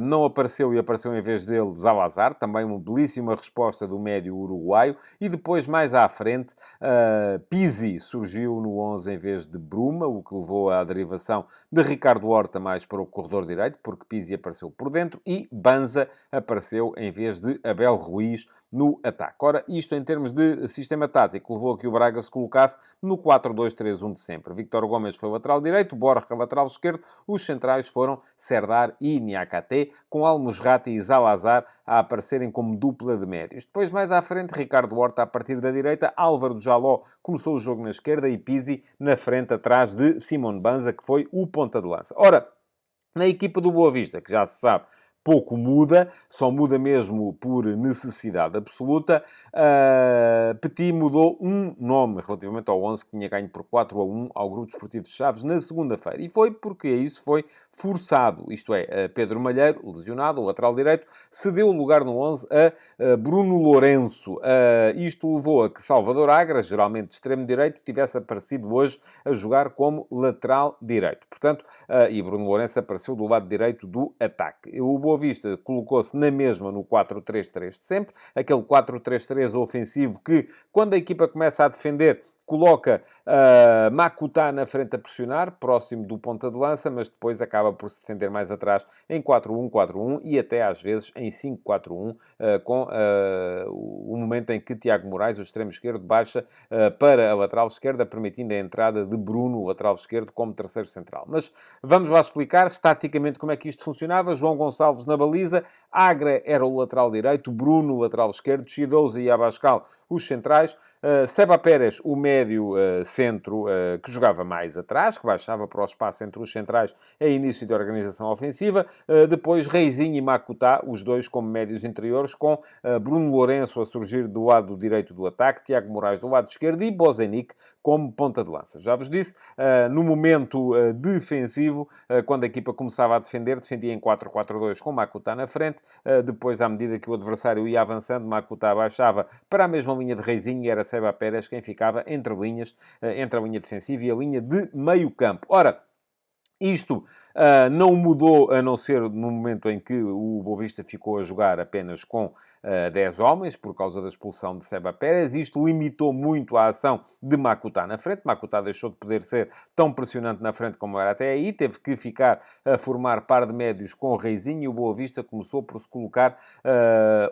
não apareceu e apareceu em vez dele Zalazar. Também uma belíssima resposta do médio uruguaio. E depois, mais à frente, Pizzi surgiu no 11 em vez de Bruma, o que levou à derivação de Ricardo Horta mais para o corredor direito, porque Pizzi apareceu por dentro. E Banza apareceu em vez de Abel Ruiz no ataque. Ora, isto em termos de sistema tático levou a que o Braga se colocasse no 4-2-3-1 de sempre. Victor Gomes foi o lateral direito, Borja lateral esquerdo, os centrais foram Serdar e Niakate, com Al-Musrati e Zalazar a aparecerem como dupla de médios. Depois, mais à frente, Ricardo Horta a partir da direita, Álvaro Jaló começou o jogo na esquerda e Pizzi na frente atrás de Simone Banza, que foi o ponta de lança. Ora, na equipa do Boa Vista, que já se sabe, pouco muda, só muda mesmo por necessidade absoluta. Petit mudou um nome relativamente ao 11 que tinha ganho por 4-1 ao Grupo Desportivo de Chaves na segunda-feira. E foi porque isso foi forçado. Isto é, Pedro Malheiro, lesionado, o lateral direito, cedeu o lugar no 11 a Bruno Lourenço. Isto levou a que Salvador Agra, geralmente de extremo direito, tivesse aparecido hoje a jogar como lateral direito. Portanto, e Bruno Lourenço apareceu do lado direito do ataque. O Boa Vista colocou-se na mesma no 4-3-3 de sempre, aquele 4-3-3 ofensivo que, quando a equipa começa a defender, coloca Makuta na frente a pressionar, próximo do ponta de lança, mas depois acaba por se defender mais atrás em 4-1-4-1 e até às vezes em 5-4-1, com o momento em que Tiago Moraes, o extremo esquerdo, baixa para a lateral esquerda, permitindo a entrada de Bruno, o lateral esquerdo, como terceiro central. Mas vamos lá explicar estaticamente como é que isto funcionava. João Gonçalves na baliza, Agra era o lateral direito, Bruno o lateral esquerdo, Chidoza e Abascal os centrais, Seba Pérez o médio centro, que jogava mais atrás, que baixava para o espaço entre os centrais a início de organização ofensiva, depois Reizinho e Makuta, os dois como médios interiores, com Bruno Lourenço a surgir do lado direito do ataque, Tiago Moraes do lado esquerdo e Bozenic como ponta de lança. Já vos disse, no momento defensivo, quando a equipa começava a defender, defendia em 4-4-2 com Makuta na frente, depois, à medida que o adversário ia avançando, Makuta baixava para a mesma linha de Reizinho e era Seba Pérez quem ficava entre linhas, entre a linha defensiva e a linha de meio campo. Ora, isto não mudou, a não ser no momento em que o Boa Vista ficou a jogar apenas com 10 homens, por causa da expulsão de Seba Pérez. Isto limitou muito a ação de Makuta na frente. Makuta deixou de poder ser tão pressionante na frente como era até aí. Teve que ficar a formar par de médios com o Reizinho e o Boa Vista começou por se colocar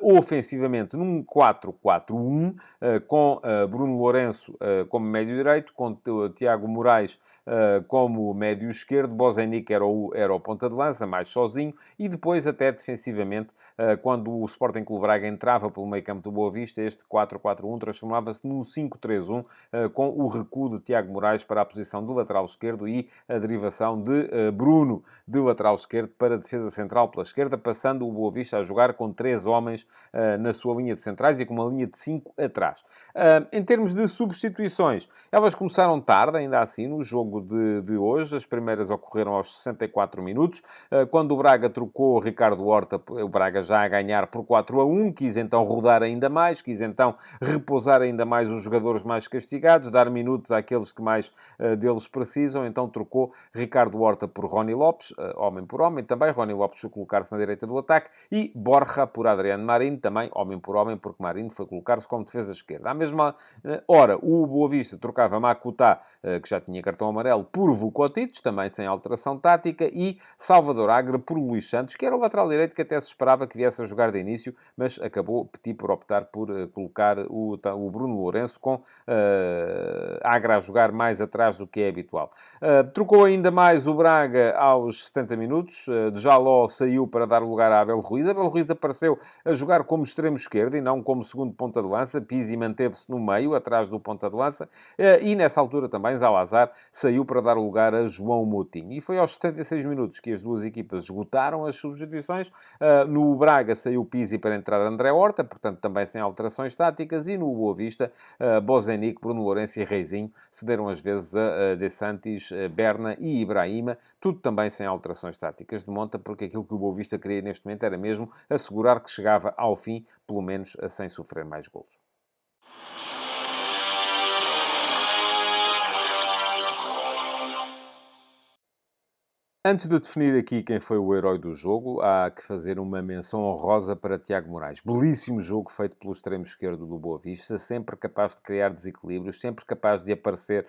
ofensivamente num 4-4-1, com Bruno Lourenço como médio direito, com Tiago Moraes como médio esquerdo, Bozenic era o ponta de lança, mais sozinho, e depois até defensivamente, quando o Sporting Clube Braga entrava pelo meio campo do Boa Vista, este 4-4-1 transformava-se num 5-3-1, com o recuo de Tiago Moraes para a posição de lateral esquerdo e a derivação de Bruno de lateral esquerdo para a defesa central pela esquerda, passando o Boa Vista a jogar com 3 homens na sua linha de centrais e com uma linha de 5 atrás. Em termos de substituições, elas começaram tarde, ainda assim, no jogo de hoje. As primeiras ocorreram aos 64 minutos, quando o Braga trocou Ricardo Horta, o Braga já a ganhar por 4-1, quis então rodar ainda mais, quis então repousar ainda mais os jogadores mais castigados, dar minutos àqueles que mais deles precisam, então trocou Ricardo Horta por Rony Lopes, homem por homem também, Rony Lopes foi colocar-se na direita do ataque, e Borja por Adriano Marinho, também homem por homem, porque Marinho foi colocar-se como defesa esquerda. À mesma hora, o Boa Vista trocava Makuta, que já tinha cartão amarelo, por Vukotic, também sem alteração tática, e Salvador Agra por Luís Santos, que era o lateral direito que até se esperava que viesse a jogar de início, mas acabou Petit por optar por colocar o Bruno Lourenço com Agra a jogar mais atrás do que é habitual. Trocou ainda mais o Braga aos 70 minutos. Djaló saiu para dar lugar a Abel Ruiz. Abel Ruiz apareceu a jogar como extremo esquerdo e não como segundo ponta de lança. Pizzi manteve-se no meio, atrás do ponta de lança. E nessa altura também Zalazar saiu para dar lugar a João Moutinho. E foi aos 76 minutos que as duas equipas esgotaram as substituições. No Braga saiu Pizzi para entrar André Horta, portanto também sem alterações táticas. E no Boa Vista, Bozenic, Bruno Lourenço e Reizinho cederam às vezes a De Santis, Berna e Ibrahima, tudo também sem alterações táticas de monta, porque aquilo que o Boa Vista queria neste momento era mesmo assegurar que chegava ao fim, pelo menos sem sofrer mais golos. Antes de definir aqui quem foi o herói do jogo, há que fazer uma menção honrosa para Tiago Moraes. Belíssimo jogo feito pelo extremo esquerdo do Boa Vista, sempre capaz de criar desequilíbrios, sempre capaz de aparecer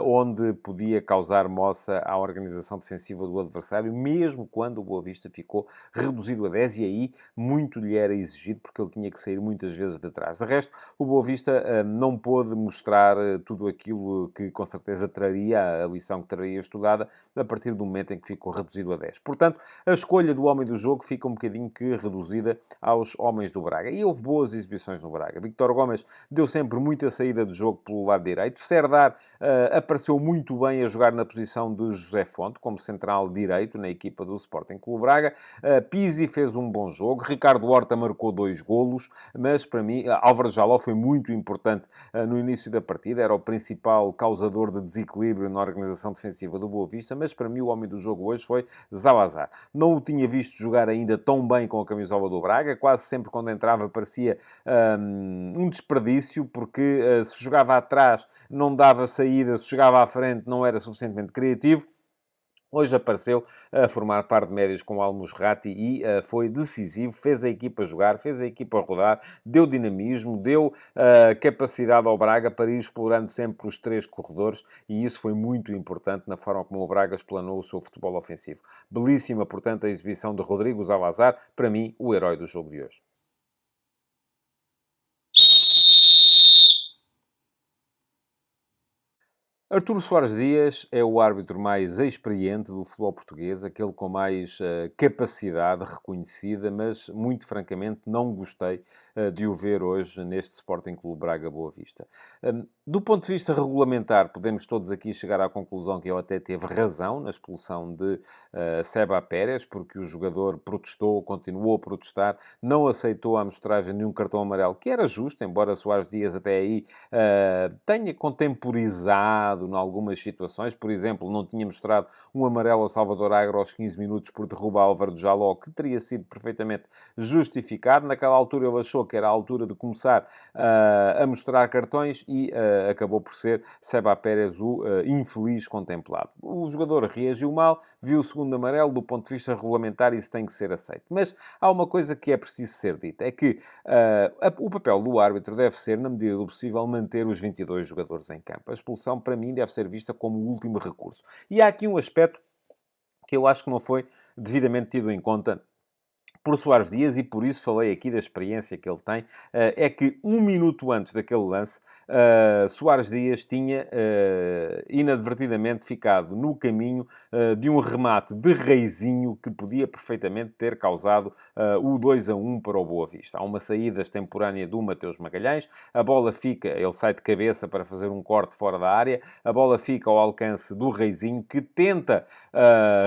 onde podia causar moça à organização defensiva do adversário, mesmo quando o Boa Vista ficou reduzido a 10, e aí muito lhe era exigido, porque ele tinha que sair muitas vezes de trás. De resto, o Boa Vista não pôde mostrar tudo aquilo que com certeza traria, a lição que traria estudada, a partir do momento em que ficou reduzido a 10. Portanto, a escolha do homem do jogo fica um bocadinho que reduzida aos homens do Braga. E houve boas exibições no Braga. Victor Gomes deu sempre muita saída de jogo pelo lado direito. Serdar apareceu muito bem a jogar na posição de José Fonte, como central direito na equipa do Sporting Clube Braga. Pizzi fez um bom jogo. Ricardo Horta marcou 2 golos, mas para mim, Álvaro Jaló foi muito importante no início da partida. Era o principal causador de desequilíbrio na organização defensiva do Boa Vista, mas para mim o homem do jogo hoje foi Zalazar. Não o tinha visto jogar ainda tão bem com a camisola do Braga. Quase sempre quando entrava parecia um desperdício, porque se jogava atrás não dava saída, se jogava à frente não era suficientemente criativo. Hoje apareceu a formar par de médios com o Al-Musrati e foi decisivo, fez a equipa jogar, fez a equipa rodar, deu dinamismo, deu capacidade ao Braga para ir explorando sempre os três corredores e isso foi muito importante na forma como o Braga explanou o seu futebol ofensivo. Belíssima, portanto, a exibição de Rodrigo Zalazar, para mim, o herói do jogo de hoje. Artur Soares Dias é o árbitro mais experiente do futebol português, aquele com mais capacidade reconhecida, mas, muito francamente, não gostei de o ver hoje neste Sporting Clube Braga Boa Vista. Do ponto de vista regulamentar, podemos todos aqui chegar à conclusão que ele até teve razão na expulsão de Seba Pérez, porque o jogador protestou, continuou a protestar, não aceitou a amostragem de um cartão amarelo, que era justo, embora Soares Dias até aí tenha contemporizado em algumas situações. Por exemplo, não tinha mostrado um amarelo ao Salvador Agro aos 15 minutos por derrubar Álvaro de Jaló, que teria sido perfeitamente justificado. Naquela altura ele achou que era a altura de começar a mostrar cartões e acabou por ser Seba Pérez o infeliz contemplado. O jogador reagiu mal, viu o segundo amarelo, do ponto de vista regulamentar isso tem que ser aceito. Mas há uma coisa que é preciso ser dita, é que o papel do árbitro deve ser, na medida do possível, manter os 22 jogadores em campo. A expulsão, para mim, deve ser vista como o último recurso. E há aqui um aspecto que eu acho que não foi devidamente tido em conta por Soares Dias, e por isso falei aqui da experiência que ele tem, é que um minuto antes daquele lance, Soares Dias tinha inadvertidamente ficado no caminho de um remate de Reizinho que podia perfeitamente ter causado o 2-1 para o Boa Vista. Há uma saída extemporânea do Mateus Magalhães, a bola fica, ele sai de cabeça para fazer um corte fora da área, a bola fica ao alcance do Reizinho, que tenta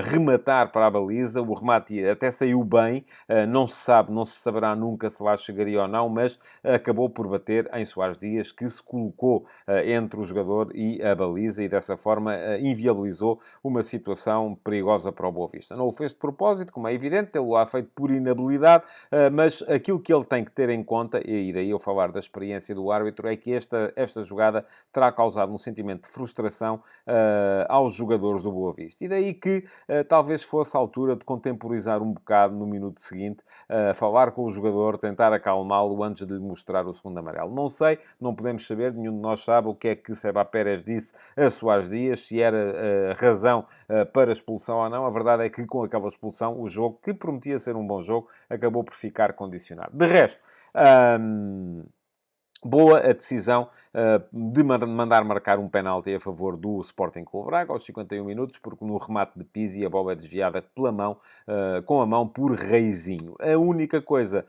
rematar para a baliza, o remate até saiu bem, não se sabe, não se saberá nunca se lá chegaria ou não, mas acabou por bater em Soares Dias, que se colocou entre o jogador e a baliza e dessa forma inviabilizou uma situação perigosa para o Boa Vista. Não o fez de propósito, como é evidente, ele o ha feito por inabilidade, mas aquilo que ele tem que ter em conta, e daí eu falar da experiência do árbitro, é que esta jogada terá causado um sentimento de frustração aos jogadores do Boa Vista. E daí que talvez fosse a altura de contemporizar um bocado no minuto seguinte, falar com o jogador, tentar acalmá-lo antes de lhe mostrar o segundo amarelo. Não sei, não podemos saber, nenhum de nós sabe o que é que Seba Pérez disse a Soares Dias, se era razão para expulsão ou não. A verdade é que com aquela expulsão, o jogo, que prometia ser um bom jogo, acabou por ficar condicionado. De resto, boa a decisão de mandar marcar um penalti a favor do Sporting Clube Braga aos 51 minutos, porque no remate de Pizzi a bola é desviada pela mão, com a mão por Reizinho. A única coisa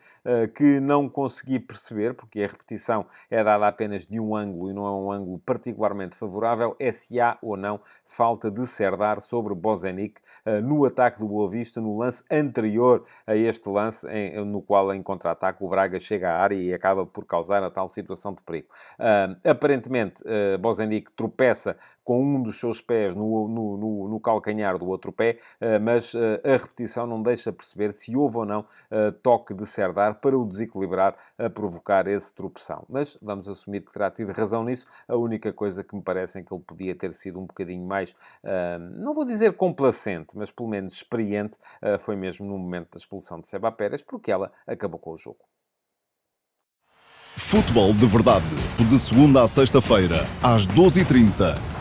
que não consegui perceber, porque a repetição é dada apenas de um ângulo e não é um ângulo particularmente favorável, é se há ou não falta de Serdar sobre Bozenic no ataque do Boa Vista, no lance anterior a este lance, no qual em contra-ataque o Braga chega à área e acaba por causar a tal situação de perigo. Aparentemente, Bozenic tropeça com um dos seus pés no calcanhar do outro pé, mas a repetição não deixa perceber se houve ou não toque de Serdar para o desequilibrar a provocar esse tropeção. Mas vamos assumir que terá tido razão nisso. A única coisa que me parece é que ele podia ter sido um bocadinho mais, não vou dizer complacente, mas pelo menos experiente, foi mesmo no momento da expulsão de Seba Pérez, porque ela acabou com o jogo. Futebol de Verdade, de segunda a sexta-feira, às 12h30.